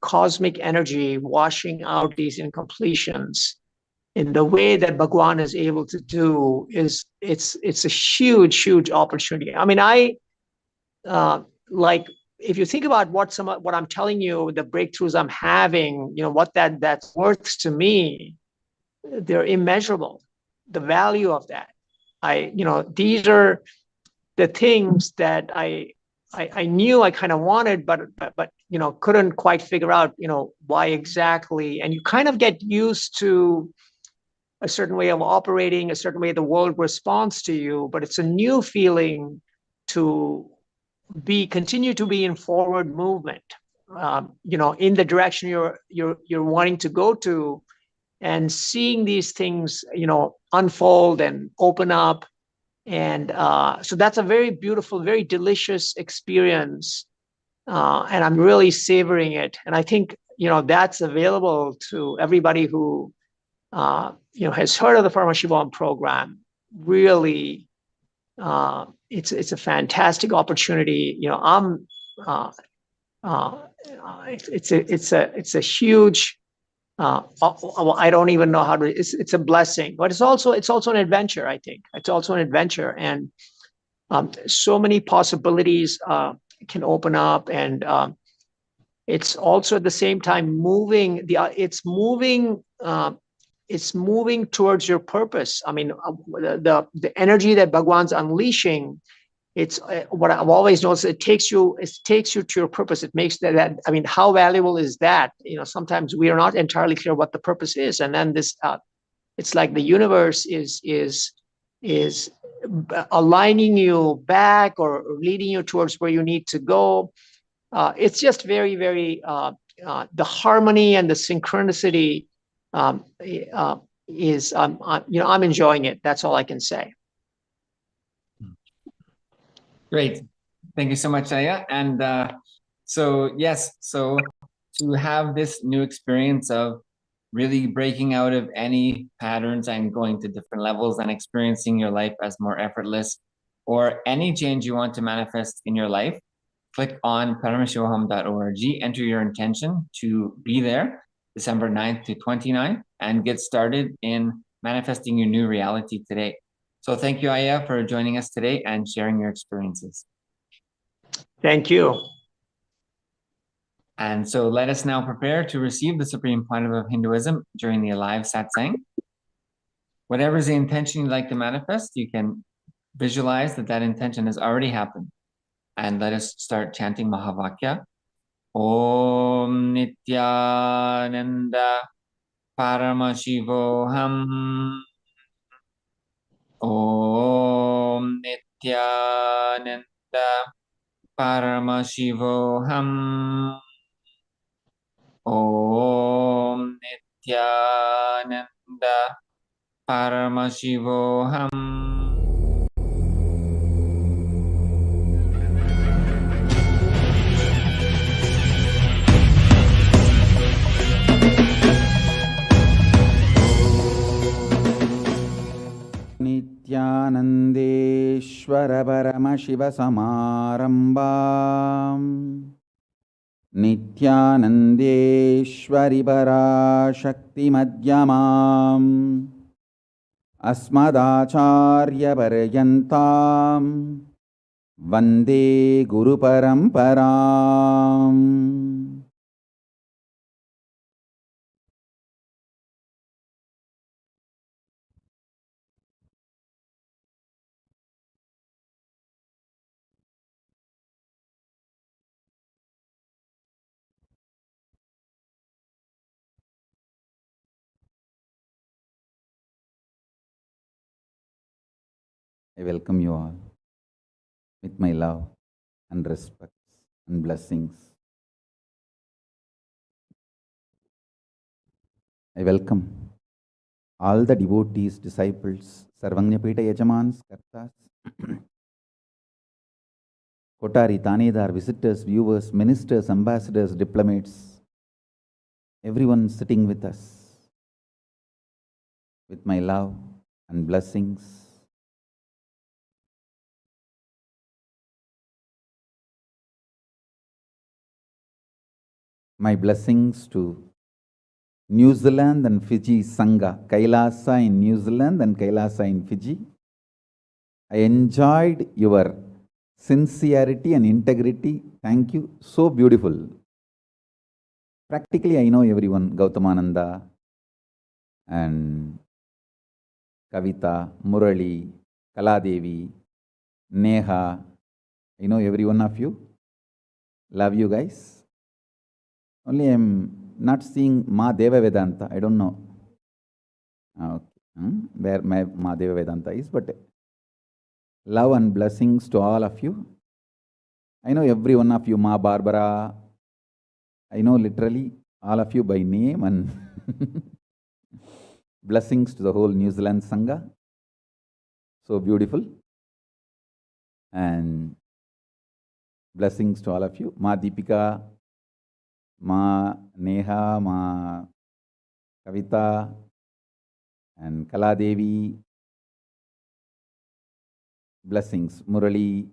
cosmic energy washing out these incompletions in the way that Bhagwan is able to do, it's a huge opportunity. If you think about what I'm telling you, the breakthroughs I'm having, what that's worth to me, they're immeasurable. The value of that, these are the things that I knew I kind of wanted, but couldn't quite figure out, why exactly. And you kind of get used to a certain way of operating, a certain way the world responds to you, but it's a new feeling to continue to be in forward movement, in the direction you're wanting to go to, and seeing these things, unfold and open up. And so that's a very beautiful, very delicious experience. And I'm really savoring it. And I think, that's available to everybody who, has heard of the Paramashivoham program. Really, it's a fantastic opportunity. It's a huge, I don't even know how to, it's a blessing, but it's also an adventure. I think it's also an adventure, and so many possibilities can open up, and it's also at the same time moving it's moving towards your purpose. I mean, the energy that Bhagwan's unleashing, it's what I've always noticed. It takes you to your purpose. It makes that. I mean, how valuable is that? You know, sometimes we are not entirely clear what the purpose is, and then this, it's like the universe is aligning you back or leading you towards where you need to go. It's just very, very the harmony and the synchronicity is I'm enjoying it. That's all I can say. Great. Thank you so much, Aya. And so, yes, so to have this new experience of really breaking out of any patterns and going to different levels and experiencing your life as more effortless, or any change you want to manifest in your life, click on paramashivoham.org, enter your intention to be there December 9th to 29th, and get started in manifesting your new reality today. So thank you, Aya, for joining us today and sharing your experiences. Thank you. And so let us now prepare to receive the supreme quantum of Hinduism during the Alive Satsang. Whatever is the intention you'd like to manifest, you can visualize that that intention has already happened. And let us start chanting Mahavakya. Om Nithyananda Paramashivoham. Om Nithyananda Paramashivoham. Om Nithyananda Paramashivoham. नित्यानन्देश्वर परमशिवसमारम्भाम् नित्यानन्देश्वरि पराशक्तिमध्यमाम् अस्मदाचार्यपर्यन्ताम् वन्दे गुरुपरम्पराम्. I welcome you all with my love and respect and blessings. I welcome all the devotees, disciples, Sarvanyapita Yajamans, Kartas, Kotari, Tanedar, visitors, viewers, ministers, ambassadors, diplomats, everyone sitting with us with my love and blessings. My blessings to New Zealand and Fiji Sangha, KAILASA in New Zealand and KAILASA in Fiji. I enjoyed your sincerity and integrity. Thank you. So beautiful. Practically, I know everyone, Gautamananda and Kavita, Murali, Kaladevi, Neha. I know every one of you. Love you guys. Only I'm not seeing Ma Deva Vedanta. I don't know where my Ma Deva Vedanta is, but love and blessings to all of you. I know every one of you, Ma Barbara. I know literally all of you by name, and blessings to the whole New Zealand Sangha. So beautiful. And blessings to all of you. Ma Deepika, Ma Neha, Ma Kavita, and Kaladevi. Blessings. Murali,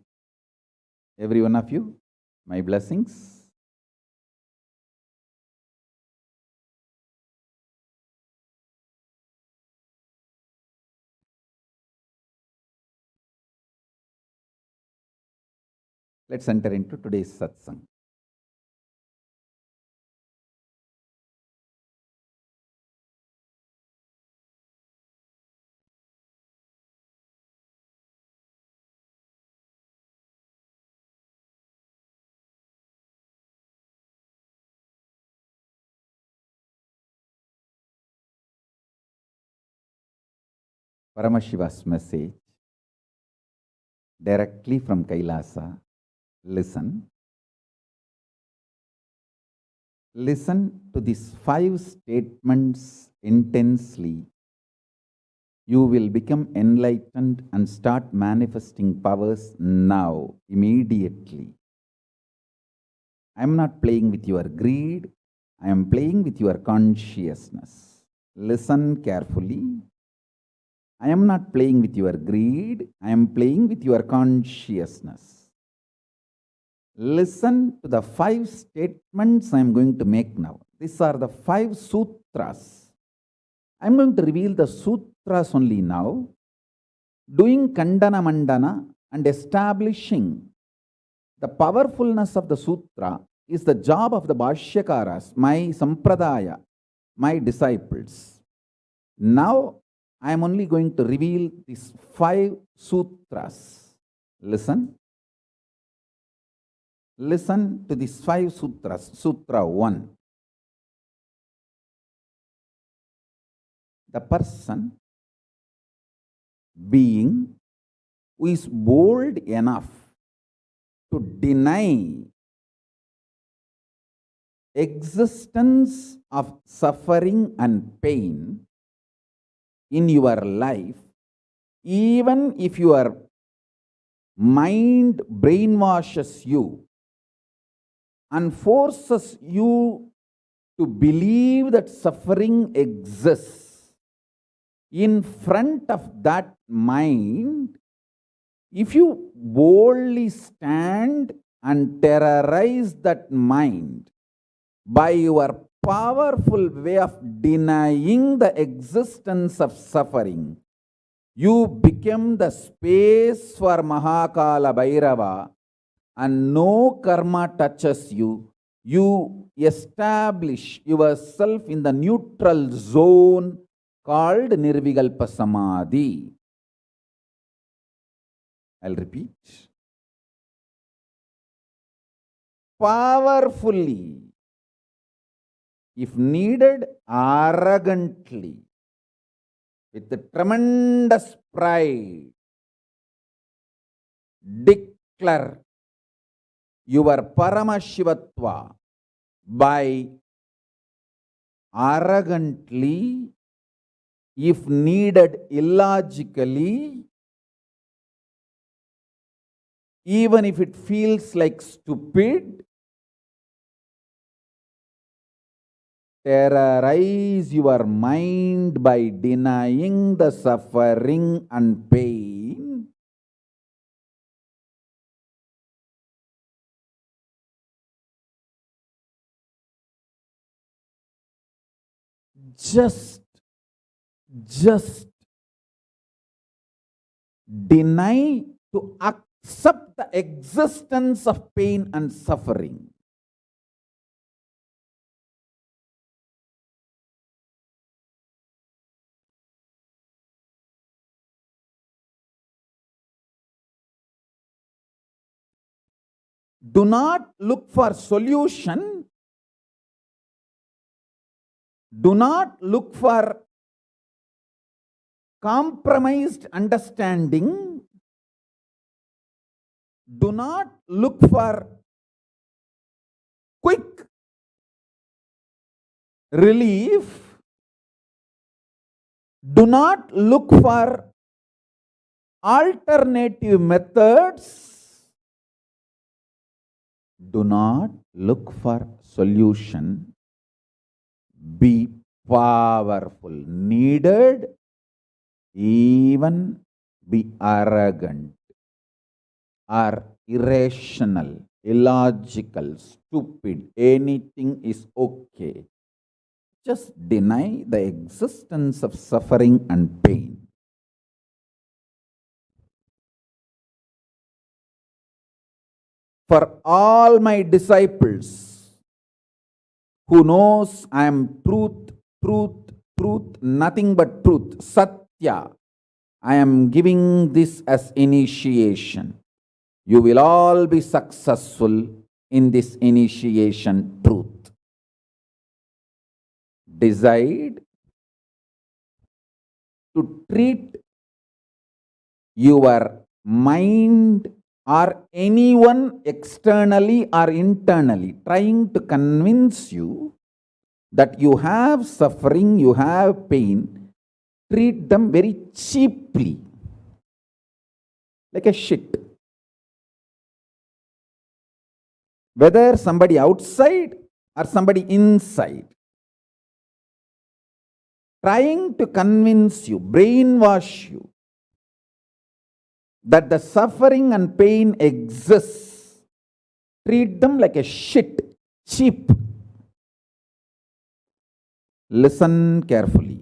every one of you, my blessings. Let's enter into today's satsang. Paramashiva's message directly from Kailasa. Listen. Listen to these 5 statements intensely. You will become enlightened and start manifesting powers now, immediately. I am not playing with your greed. I am playing with your consciousness. Listen carefully. I am not playing with your greed. I am playing with your consciousness. Listen to the 5 statements I am going to make now. These are the 5 sutras. I am going to reveal the sutras only now, doing Kandana Mandana and establishing the powerfulness of the sutra is the job of the Bhashyakaras, my Sampradaya, my disciples. Now, I am only going to reveal these 5 sutras. Listen. Listen to these 5 sutras. Sutra 1. The person, being, who is bold enough to deny existence of suffering and pain in your life, even if your mind brainwashes you and forces you to believe that suffering exists, in front of that mind, if you boldly stand and terrorize that mind by your powerful way of denying the existence of suffering, you become the space for Mahakala Bhairava and no karma touches you. You establish yourself in the neutral zone called Nirvikalpa Samadhi. I'll repeat. Powerfully, if needed, arrogantly, with the tremendous pride, declare your Paramashivatva by arrogantly, if needed, illogically, even if it feels like stupid, terrorize your mind by denying the suffering and pain. Just deny to accept the existence of pain and suffering. Do not look for solution. Do not look for compromised understanding. Do not look for quick relief. Do not look for alternative methods. Do not look for solution. Be powerful. Needed, even be arrogant or irrational, illogical, stupid. Anything is okay. Just deny the existence of suffering and pain. For all my disciples who knows I am truth, nothing but truth, Satya, I am giving this as initiation. You will all be successful in this initiation, truth. Decide to treat your mind or anyone externally or internally trying to convince you that you have suffering, you have pain, treat them very cheaply, like a shit. Whether somebody outside or somebody inside, trying to convince you, brainwash you, that the suffering and pain exists, treat them like a shit, cheap. Listen carefully.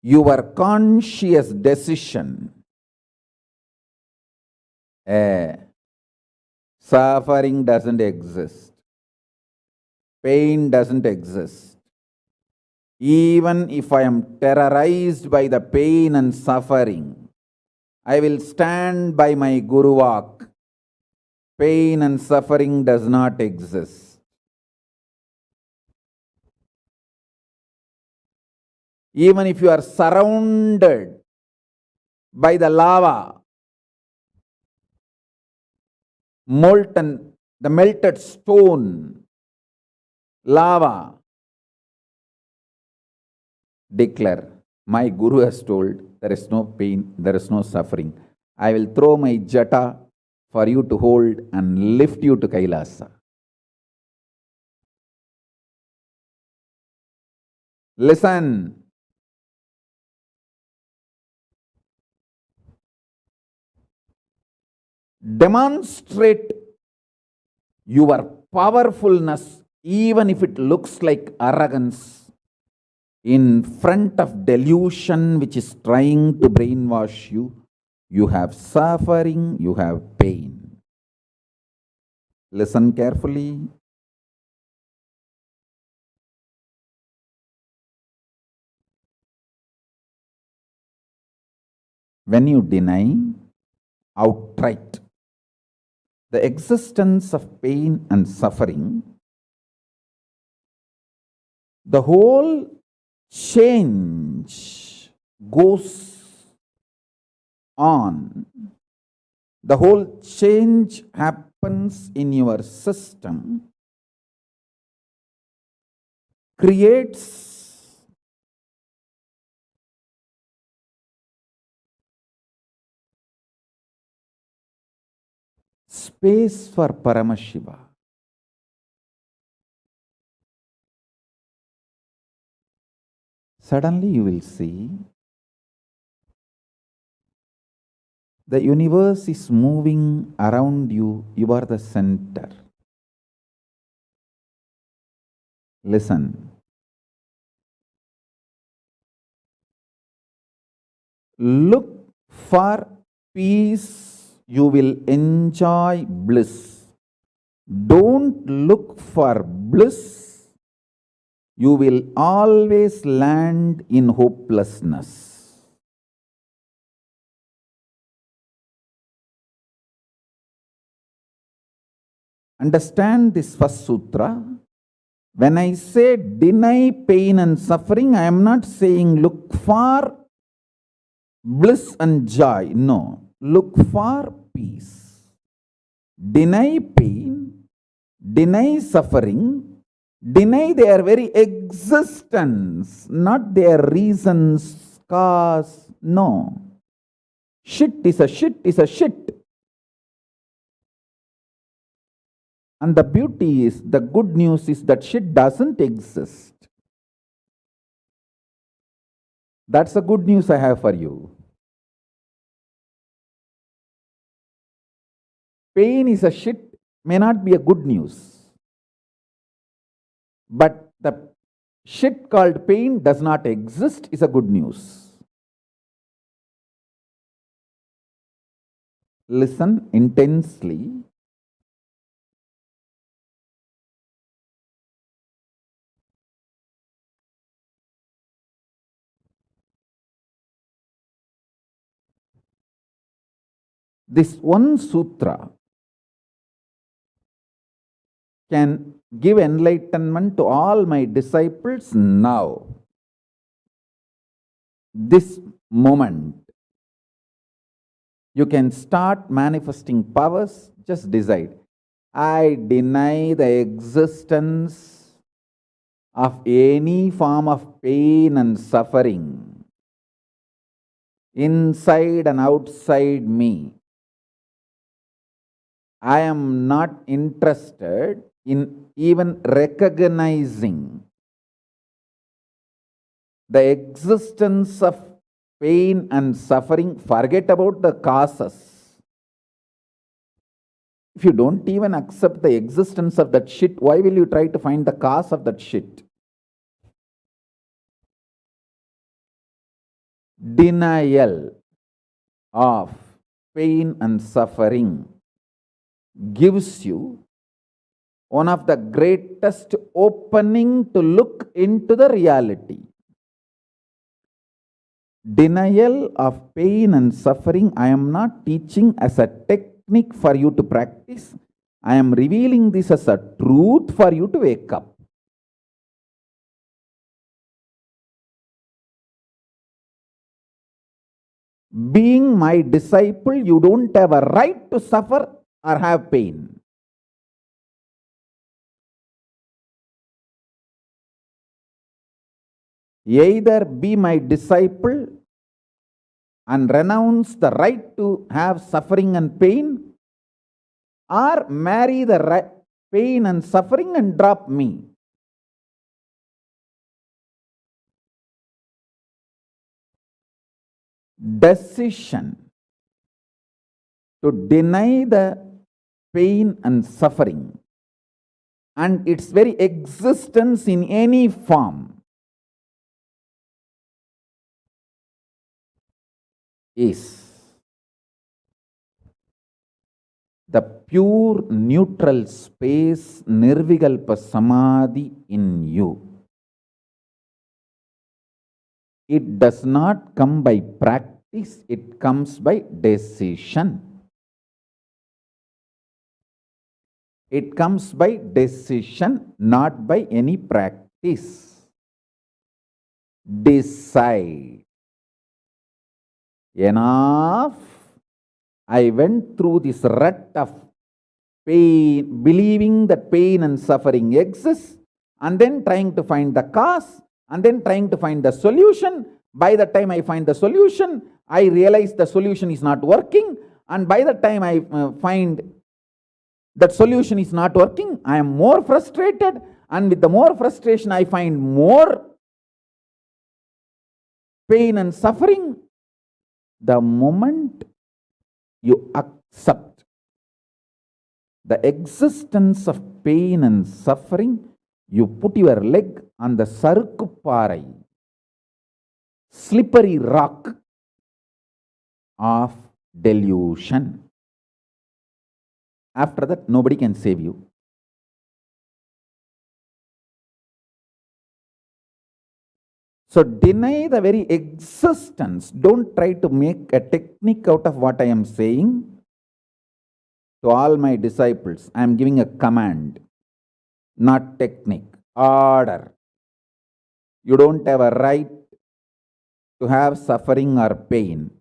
Your conscious decision, suffering doesn't exist, pain doesn't exist. Even if I am terrorized by the pain and suffering, I will stand by my Guru Vak. Pain and suffering does not exist. Even if you are surrounded by the lava, molten, the melted stone, lava, declare, my Guru has told, there is no pain, there is no suffering. I will throw my jata for you to hold and lift you to Kailasa. Listen. Demonstrate your powerfulness, even if it looks like arrogance, in front of delusion which is trying to brainwash you. You have suffering, you have pain. Listen carefully. When you deny outright the existence of pain and suffering, the whole change goes on. The whole change happens in your system, creates space for Paramashiva. Suddenly you will see the universe is moving around you. You are the center. Listen. Look for peace, you will enjoy bliss. Don't look for bliss, you will always land in hopelessness. Understand this first sutra. When I say deny pain and suffering, I am not saying look for bliss and joy. No. Look for peace. Deny pain, deny suffering, deny their very existence, not their reasons, cause. No. Shit is a shit is a shit. And the beauty is, the good news is that shit doesn't exist. That's the good news I have for you. Pain is a shit may not be a good news. But the shit called pain does not exist is a good news. Listen intensely. This one sutra can give enlightenment to all my disciples now. this moment, you can start manifesting powers. Just decide. I deny the existence of any form of pain and suffering inside and outside me. I am not interested in even recognizing the existence of pain and suffering. Forget about the causes. If you don't even accept the existence of that shit, why will you try to find the cause of that shit? Denial of pain and suffering gives you one of the greatest opening to look into the reality. Denial of pain and suffering, I am not teaching as a technique for you to practice. I am revealing this as a truth for you to wake up. Being my disciple, you don't have a right to suffer or have pain. Either be my disciple and renounce the right to have suffering and pain, or marry the pain and suffering and drop me. Decision to deny the pain and suffering and its very existence in any form is the pure neutral space, Nirvikalpa Samadhi in you. It does not come by practice, it comes by decision. It comes by decision, not by any practice. Decide. Enough. I went through this rut of pain, believing that pain and suffering exists, and then trying to find the cause, and then trying to find the solution. By the time I find the solution, I realize the solution is not working, and by the time I find that solution is not working, I am more frustrated, and with the more frustration, I find more pain and suffering. The moment you accept the existence of pain and suffering, you put your leg on the sarukupparai, slippery rock of delusion. After that, nobody can save you. So deny the very existence. Don't try to make a technique out of what I am saying. To all my disciples, I am giving a command, not technique, order. You don't have a right to have suffering or pain.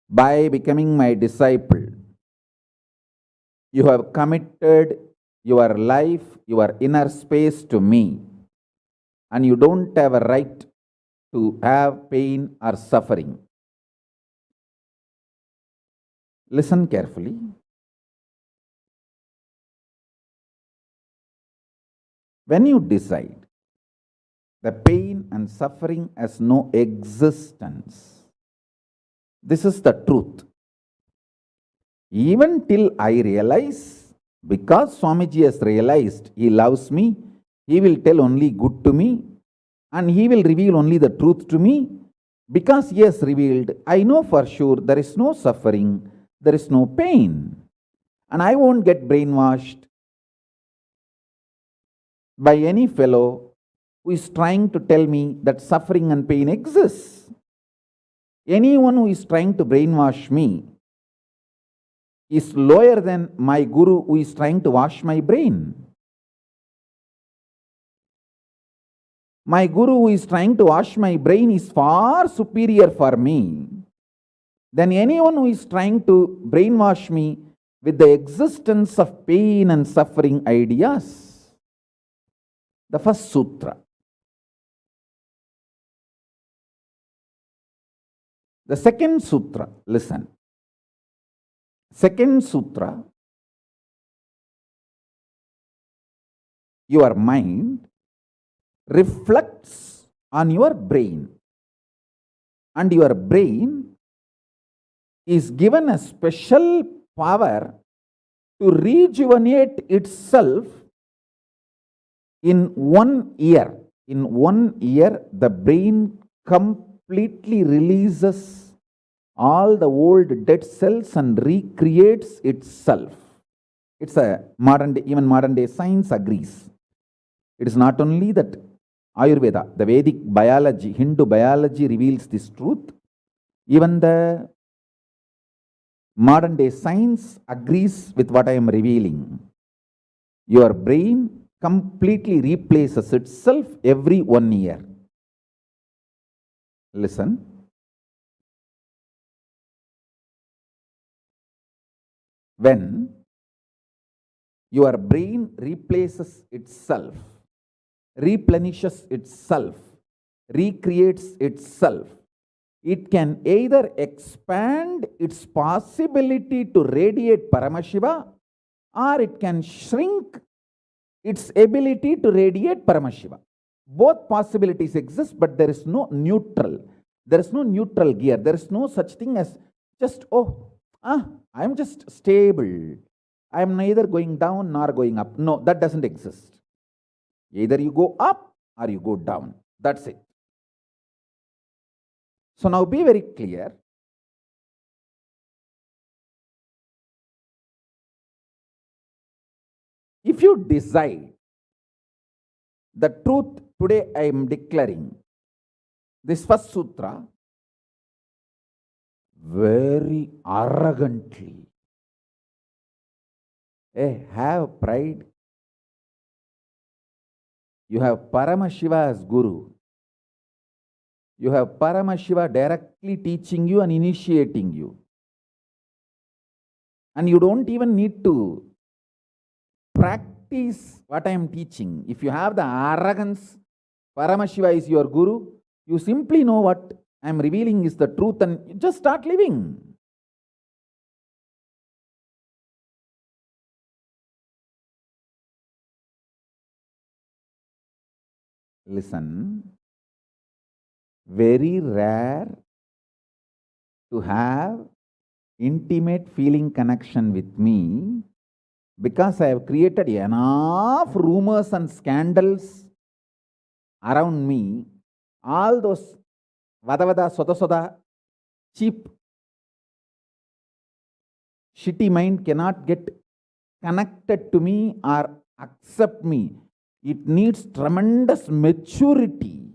By becoming my disciple, you have committed your life, your inner space to me, and you don't have a right to have pain or suffering. Listen carefully. When you decide the pain and suffering has no existence, this is the truth. Even till I realize, because Swamiji has realized he loves me, he will tell only good to me, and he will reveal only the truth to me. Because he has revealed, I know for sure there is no suffering, there is no pain, and I won't get brainwashed by any fellow who is trying to tell me that suffering and pain exists. Anyone who is trying to brainwash me is lower than my guru who is trying to wash my brain. My guru who is trying to wash my brain is far superior for me than anyone who is trying to brainwash me with the existence of pain and suffering ideas. The first sutra. The second sutra, listen. Second sutra, your mind reflects on your brain, and your brain is given a special power to rejuvenate itself in 1 year. In 1 year, the brain completely releases all the old dead cells and recreates itself. It's a even modern day science agrees. It is not only that Ayurveda, the Vedic biology, Hindu biology reveals this truth. Even the modern day science agrees with what I am revealing. Your brain completely replaces itself every 1 year. Listen. When your brain replaces itself, replenishes itself, recreates itself, it can either expand its possibility to radiate Paramashiva, or it can shrink its ability to radiate Paramashiva. Both possibilities exist, but there is no neutral. There is no neutral gear. There is no such thing as just, I am just stable. I am neither going down nor going up. No, that doesn't exist. Either you go up or you go down. That's it. So now be very clear. If you decide the truth today, I am declaring this first sutra very arrogantly. Have pride. You have Paramashiva as Guru. You have Paramashiva directly teaching you and initiating you. And you don't even need to practice what I am teaching. If you have the arrogance, Paramashiva is your Guru, you simply know what I am revealing is the truth and you just start living. Listen, very rare to have intimate feeling connection with me because I have created enough rumors and scandals around me. All those vada soda soda, cheap, shitty mind cannot get connected to me or accept me. It needs tremendous maturity.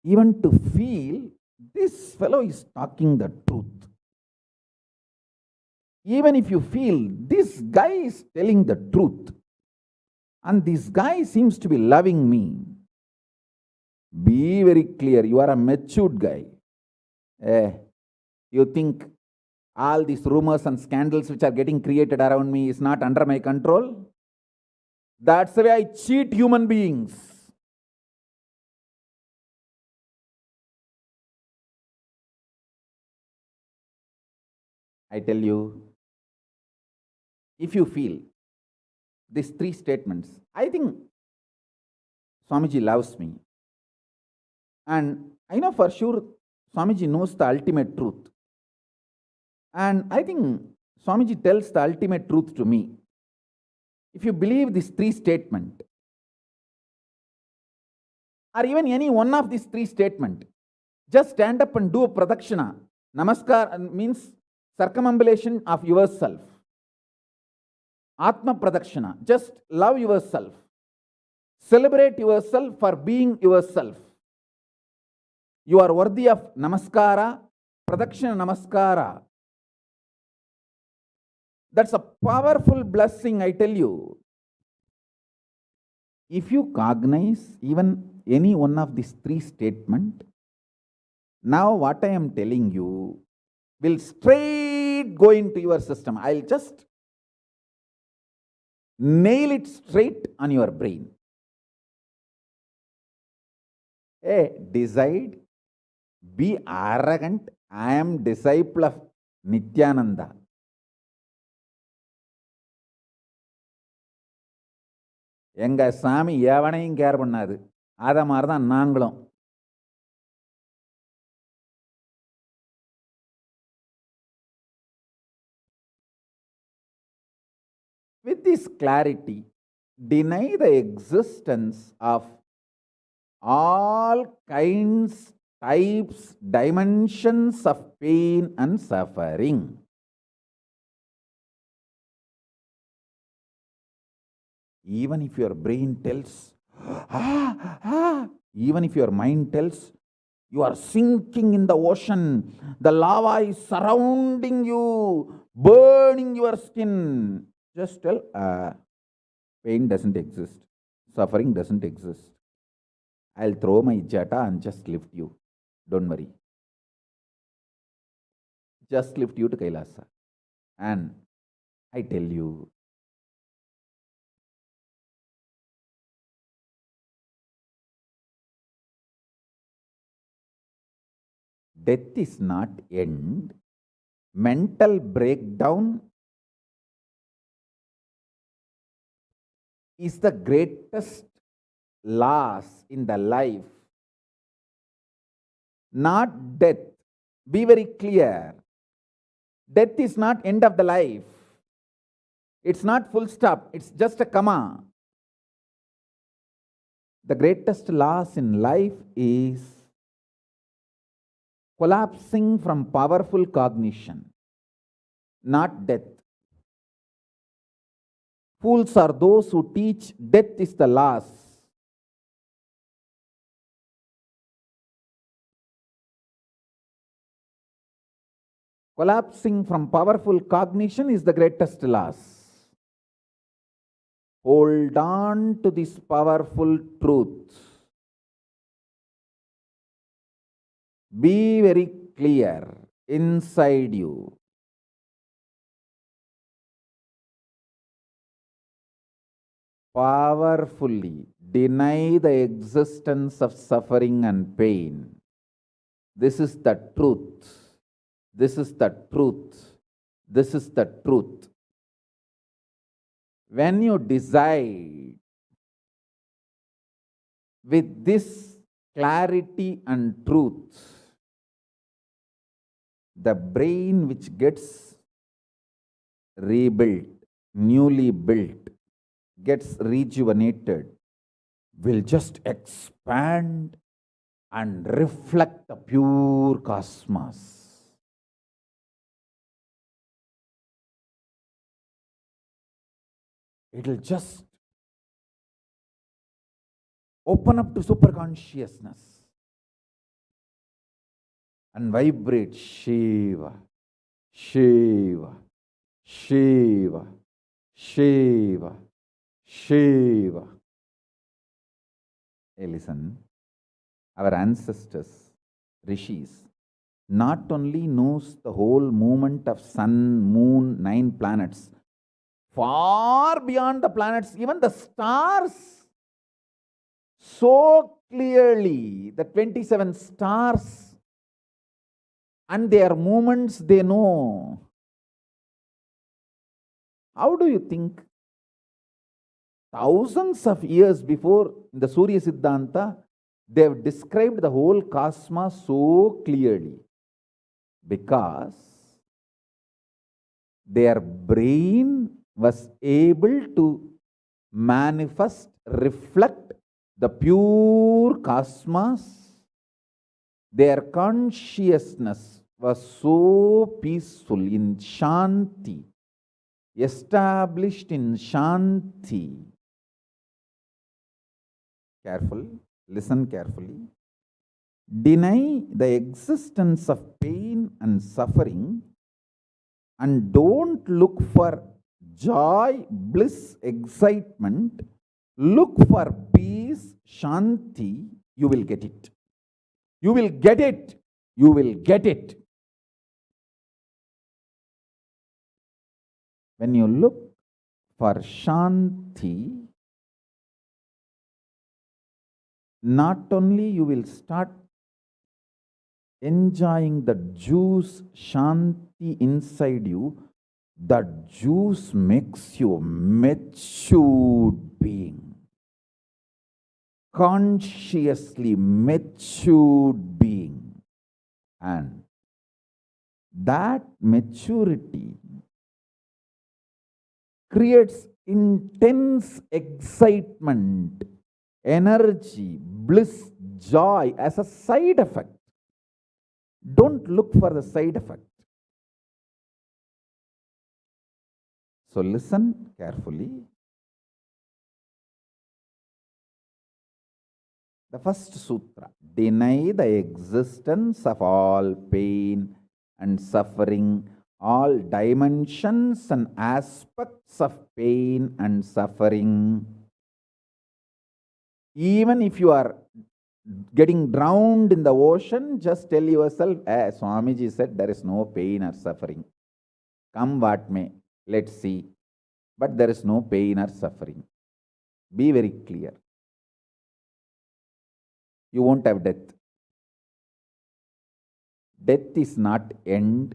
Even to feel this fellow is talking the truth. Even if you feel this guy is telling the truth and this guy seems to be loving me, be very clear, you are a matured guy. You think all these rumors and scandals which are getting created around me is not under my control? That's the way I cheat human beings. I tell you, if you feel these 3 statements, I think Swamiji loves me. And I know for sure Swamiji knows the ultimate truth. And I think Swamiji tells the ultimate truth to me. If you believe these 3 statements, or even any one of these 3 statements, just stand up and do a pradakshina. Namaskar means circumambulation of yourself. Atma pradakshina, just love yourself. Celebrate yourself for being yourself. You are worthy of namaskara, pradakshina namaskara. That's a powerful blessing, I tell you. If you cognize even any one of these three statements, now what I am telling you will straight go into your system. I'll just nail it straight on your brain. Hey, decide, be arrogant. I am disciple of Nithyananda. எங்க சாமி எவனையும் care பண்ணாது. அத மாதிரி தான் நாங்களும். With this clarity, deny the existence of all kinds, types, dimensions of pain and suffering. Even if your brain tells, even if your mind tells, you are sinking in the ocean, the lava is surrounding you, burning your skin. Just tell, pain doesn't exist, suffering doesn't exist. I'll throw my jata and just lift you. Don't worry. Just lift you to KAILASA. And I tell you, death is not end. Mental breakdown is the greatest loss in the life. Not death. Be very clear. Death is not end of the life. It's not full stop. It's just a comma. The greatest loss in life is collapsing from powerful cognition, not death. Fools are those who teach death is the loss. Collapsing from powerful cognition is the greatest loss. Hold on to this powerful truth. Be very clear inside you. Powerfully deny the existence of suffering and pain. This is the truth. This is the truth. This is the truth. When you decide with this clarity and truth, the brain which gets rebuilt, newly built, gets rejuvenated, will just expand and reflect the pure cosmos. It will just open up to superconsciousness and vibrate Shiva, Shiva, Shiva, Shiva, Shiva. Hey, listen, our ancestors, rishis, not only knows the whole movement of sun, moon, 9 planets, far beyond the planets, even the stars, so clearly, the 27 stars and their movements they know. How do you think? Thousands of years before the Surya Siddhanta, they have described the whole cosmos so clearly because their brain was able to manifest, reflect the pure cosmos. Their consciousness was so peaceful in Shanti, established in Shanti. Careful, listen carefully. Deny the existence of pain and suffering And don't look for joy, bliss, excitement. Look for peace, shanti. You will get it. You will get it. You will get it. When you look for shanti, not only you will start enjoying the juice shanti inside you, that juice makes you a matured being, consciously matured being. And that maturity creates intense excitement, energy, bliss, joy as a side effect. Don't look for the side effect. So listen carefully. The first sutra: deny the existence of all pain and suffering, all dimensions and aspects of pain and suffering. Even if you are getting drowned in the ocean, just tell yourself, Swamiji said there is no pain or suffering. Come what may, let's see. But there is no pain or suffering. Be very clear. You won't have death. Death is not end.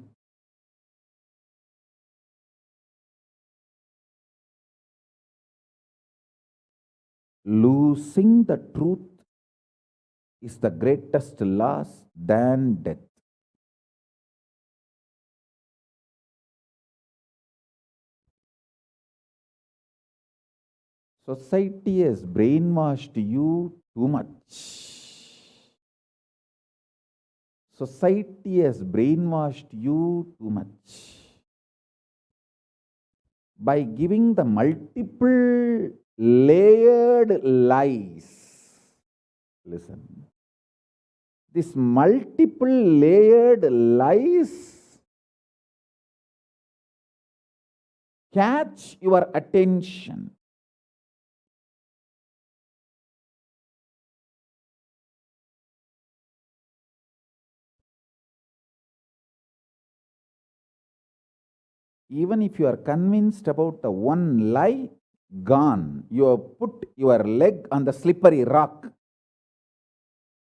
Losing the truth is the greatest loss than death. Society has brainwashed you too much. Society has brainwashed you too much by giving the multiple layered lies. Listen. This multiple layered lies catch your attention. Even if you are convinced about the one lie, gone. You have put your leg on the slippery rock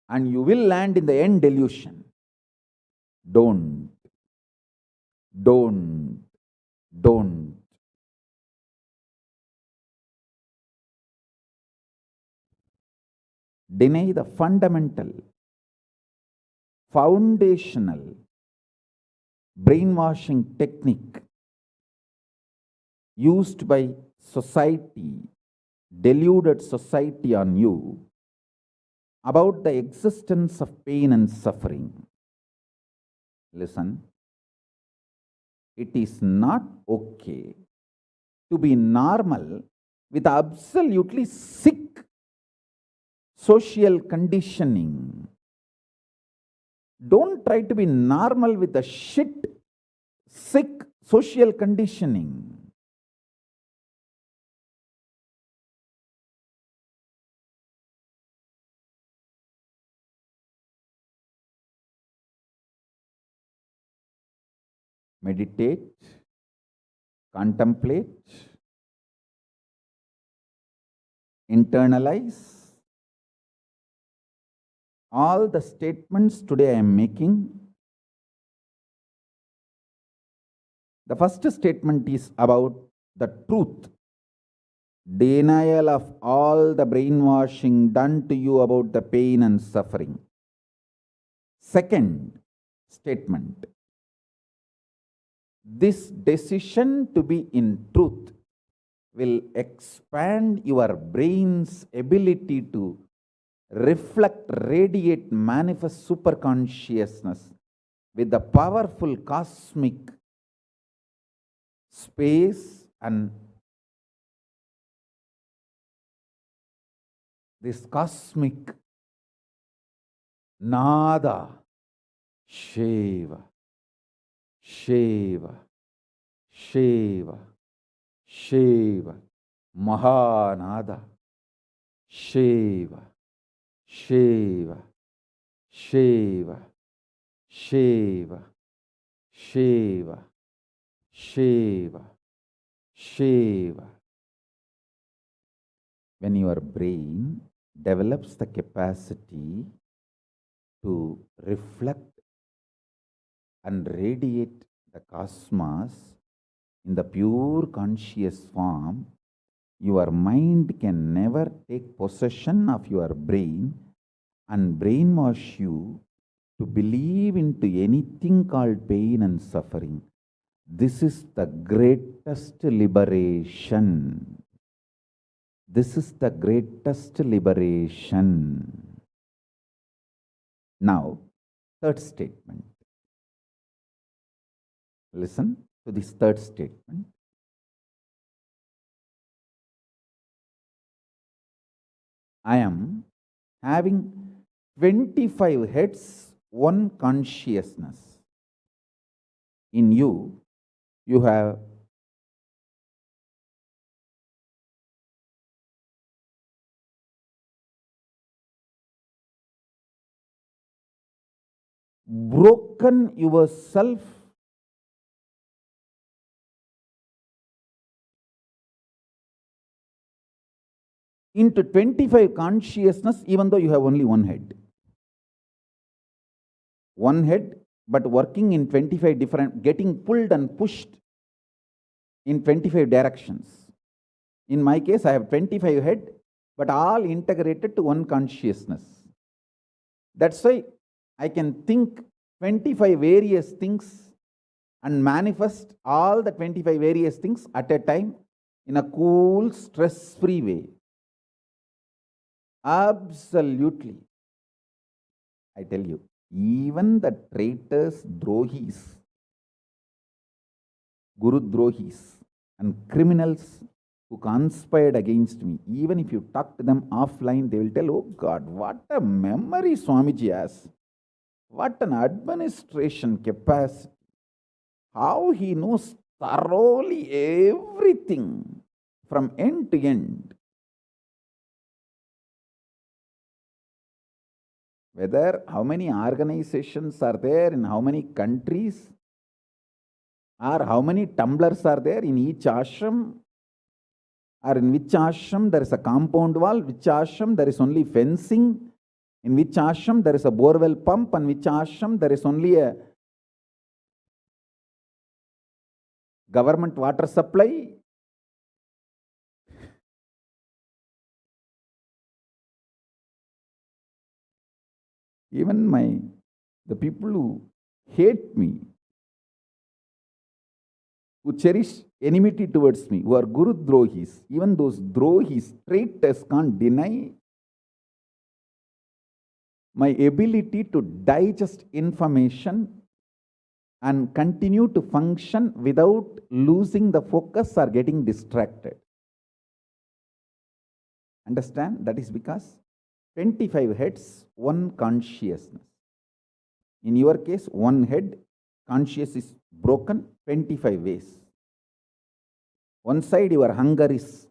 and you will land in the end delusion. Don't. Deny the fundamental, foundational brainwashing technique used by society, deluded society on you about the existence of pain and suffering. Listen, it is not okay to be normal with absolutely sick social conditioning. Don't try to be normal with the sick social conditioning. Meditate, contemplate, internalize all the statements today I am making. The first statement is about the truth, denial of all the brainwashing done to you about the pain and suffering. Second statement: this decision to be in truth will expand your brain's ability to reflect, radiate, manifest superconsciousness with the powerful cosmic space and this cosmic nada, Shiva, Shiva, Shiva, Shiva, Mahanada, Shiva, Shiva, Shiva, Shiva, Shiva, Shiva, Shiva. When your brain develops the capacity to reflect and radiate the cosmos in the pure conscious form, your mind can never take possession of your brain and brainwash you to believe into anything called pain and suffering. This is the greatest liberation. This is the greatest liberation. Now, third statement. Listen to this third statement. I am having 25 heads, one consciousness. In you, you have broken yourself into 25 consciousness, even though you have only one head. One head, but working in 25 different, getting pulled and pushed in 25 directions. In my case, I have 25 head, but all integrated to one consciousness. That's why I can think 25 various things and manifest all the 25 various things at a time in a cool, stress-free way. Absolutely. I tell you, even the traitors, drohis, guru drohis, and criminals who conspired against me, even if you talk to them offline, they will tell, oh God, what a memory Swamiji has. What an administration capacity. How he knows thoroughly everything from end to end. Whether how many organizations are there in how many countries, or how many tumblers are there in each ashram, or in which ashram there is a compound wall, which ashram there is only fencing, in which ashram there is a borewell pump, and which ashram there is only a government water supply. Even the people who hate me, who cherish enmity towards me, who are Guru Drohis, even those Drohis, traitors, can't deny my ability to digest information and continue to function without losing the focus or getting distracted. Understand? That is because 25 heads, one consciousness. In your case, one head, conscious is broken 25 ways. One side, your hunger is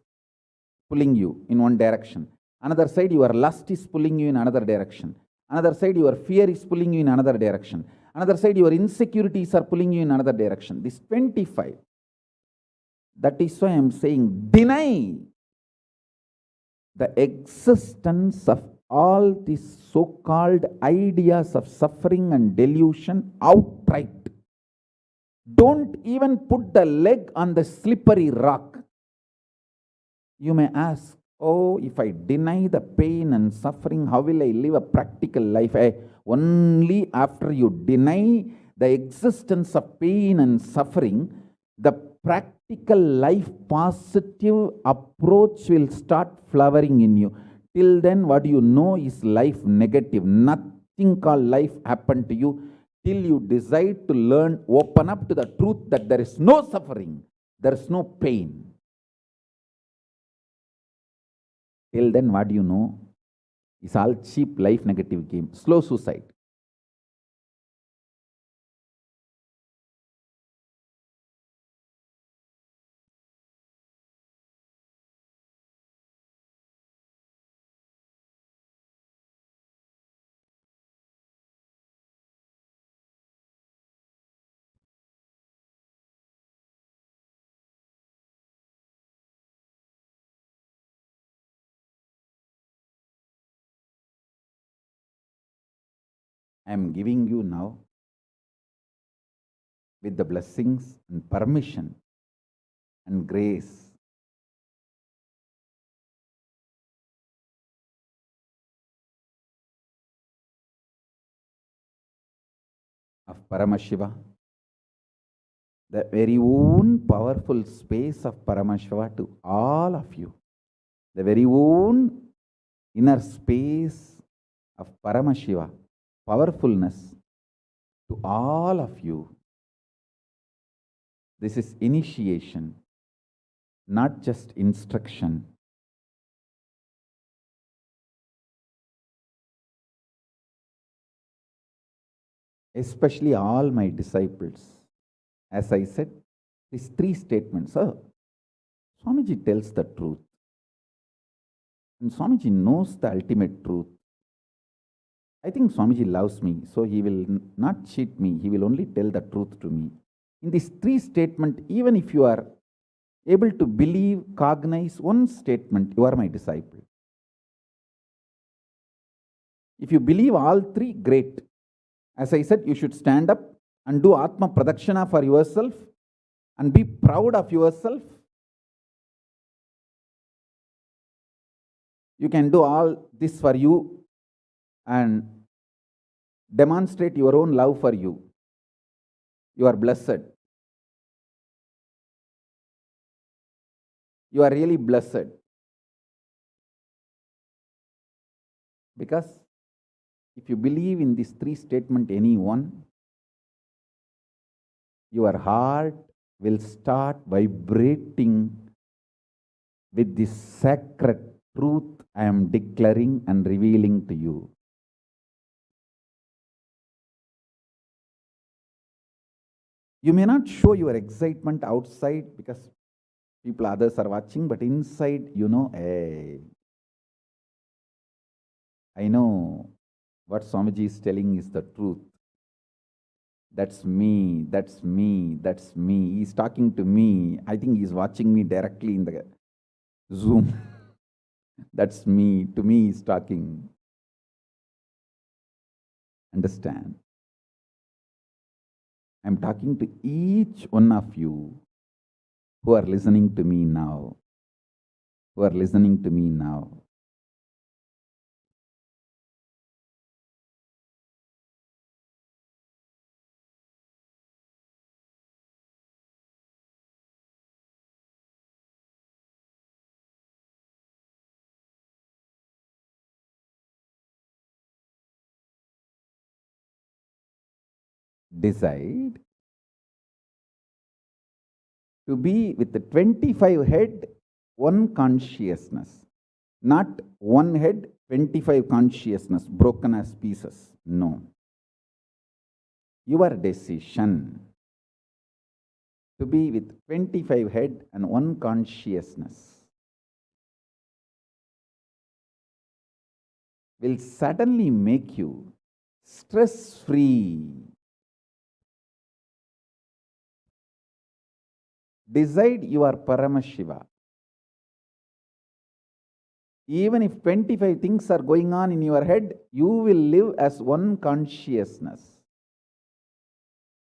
pulling you in one direction. Another side, your lust is pulling you in another direction. Another side, your fear is pulling you in another direction. Another side, your insecurities are pulling you in another direction. This 25. That is why I am saying, deny the existence of all these so-called ideas of suffering and delusion outright. Don't even put the leg on the slippery rock. You may ask, oh, if I deny the pain and suffering, how will I live a practical life? Only after you deny the existence of pain and suffering, the practical life positive approach will start flowering in you. Till then, what you know is life negative. Nothing called life happened to you till you decide to learn, open up to the truth that there is no suffering, there is no pain. Till then, what you know is all cheap life negative game, slow suicide. I am giving you now with the blessings and permission and grace of Paramashiva, the very own powerful space of Paramashiva to all of you, the very own inner space of Paramashiva, powerfulness to all of you. This is initiation, not just instruction. Especially all my disciples. As I said, these three statements. Swamiji tells the truth. And Swamiji knows the ultimate truth. I think Swamiji loves me, so he will not cheat me. He will only tell the truth to me. In these three statements, even if you are able to believe, cognize one statement, you are my disciple. If you believe all three, great. As I said, you should stand up and do Atma Pradakshana for yourself and be proud of yourself. You can do all this for you and demonstrate your own love for you. You are blessed. You are really blessed. Because if you believe in these three statements, any one, your heart will start vibrating with this sacred truth I am declaring and revealing to you. You may not show your excitement outside because others are watching, but inside, hey, I know what Swamiji is telling is the truth. That's me, that's me, that's me. He's talking to me. I think he's watching me directly in the Zoom. That's me. To me, he's talking. Understand? I'm talking to each one of you who are listening to me now. Who are listening to me now. Decide to be with the 25 head, one consciousness. Not one head, 25 consciousness, broken as pieces. No. Your decision to be with 25 head and one consciousness will suddenly make you stress-free. Decide you are Paramashiva. Even if 25 things are going on in your head, you will live as one consciousness.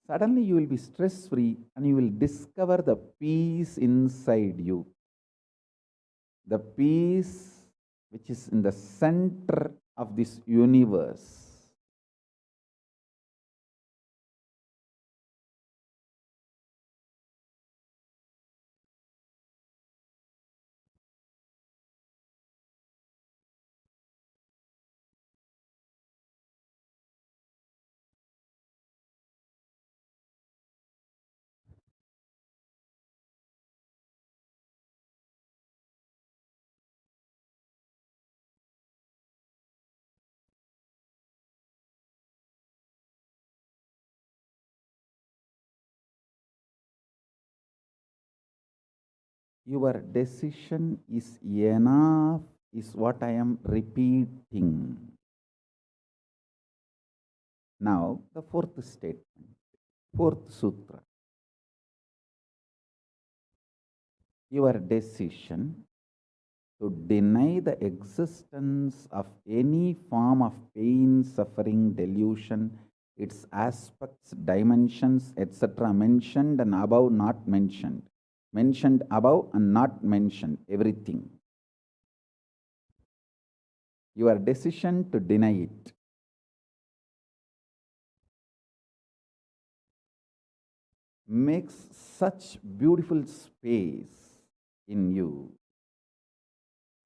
Suddenly you will be stress-free and you will discover the peace inside you. The peace which is in the center of this universe. Your decision is enough, is what I am repeating. Now, the fourth statement, fourth sutra. Your decision to deny the existence of any form of pain, suffering, delusion, its aspects, dimensions, etc., mentioned and above, not mentioned. Mentioned above and not mentioned, everything. Your decision to deny it makes such beautiful space in you.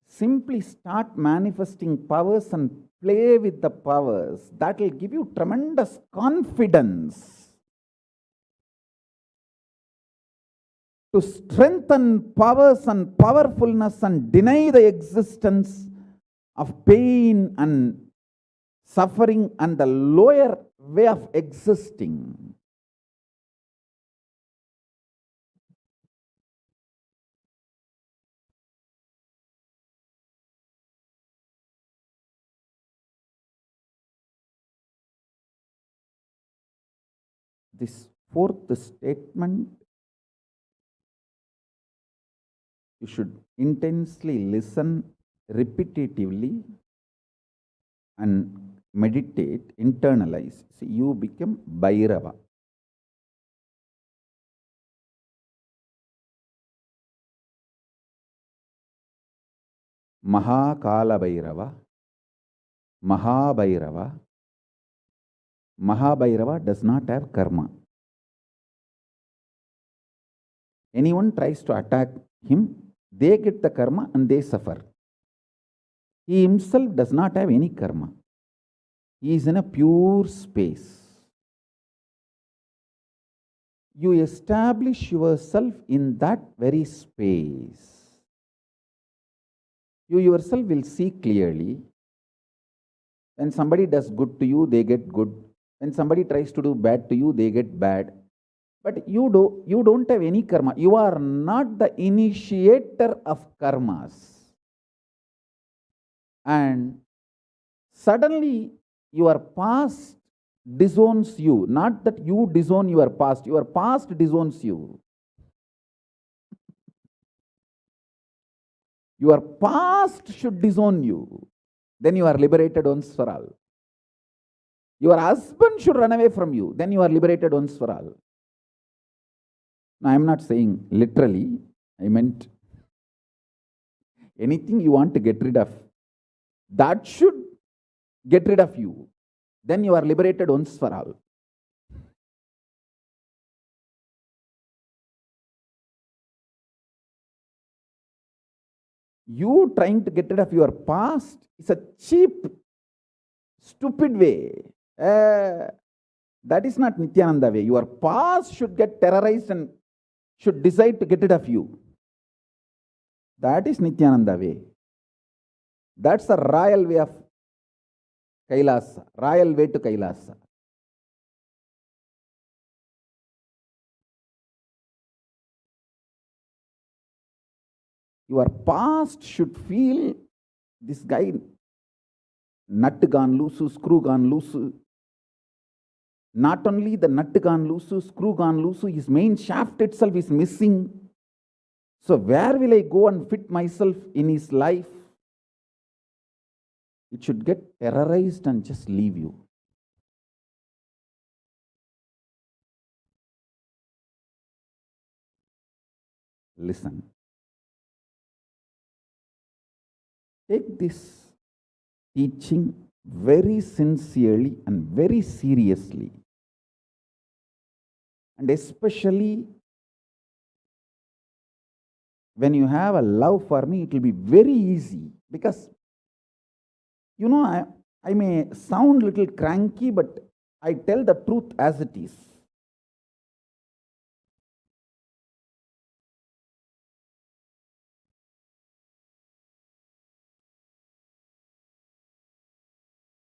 Simply start manifesting powers and play with the powers. That will give you tremendous confidence to strengthen powers and powerfulness and deny the existence of pain and suffering and the lower way of existing. This fourth statement, you should intensely listen repetitively and meditate, internalize. See, you become Bhairava. Mahakala Bhairava, Mahabhairava. Mahabhairava does not have karma. Anyone tries to attack him, they get the karma and they suffer. He himself does not have any karma. He is in a pure space. You establish yourself in that very space. You yourself will see clearly. When somebody does good to you, they get good. When somebody tries to do bad to you, they get bad. But you don't have any karma. You are not the initiator of karmas. And suddenly your past disowns you. Not that you disown your past disowns you. Your past should disown you. Then you are liberated once for all. Your husband should run away from you. Then you are liberated once for all. Now, I am not saying literally. I meant anything you want to get rid of, that should get rid of you. Then you are liberated once for all. You trying to get rid of your past is a cheap, stupid way. That is not Nithyananda way. Your past should get terrorized and should decide to get rid of you. That is Nithyananda way. That's the royal way of KAILASA, royal way to KAILASA. Your past should feel this guy, nut gone loose, screw gone loose. Not only the nut gone loose, screw gone loose, his main shaft itself is missing. So where will I go and fit myself in his life? It should get terrorized and just leave you. Listen. Take this teaching very sincerely and very seriously. And especially when you have a love for me, it will be very easy. Because, you know, I may sound a little cranky, but I tell the truth as it is.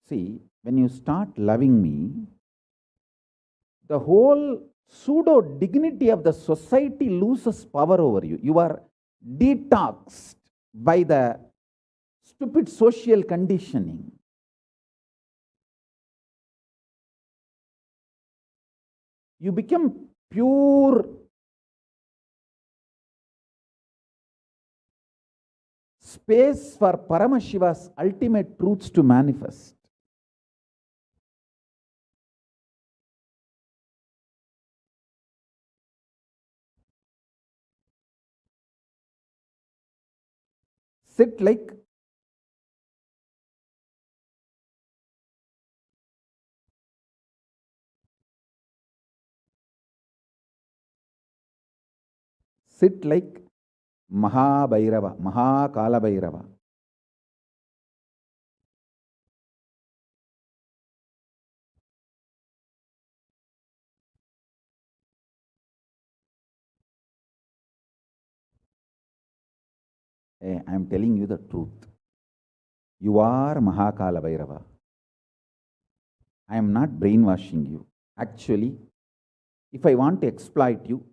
See, when you start loving me, the whole pseudo dignity of the society loses power over you. You are detoxed by the stupid social conditioning. You become pure space for Paramashiva's ultimate truths to manifest. Sit like Mahabhairava, Mahakala. I am telling you the truth. You are Mahakala Bhairava. I am not brainwashing you. Actually, if I want to exploit you,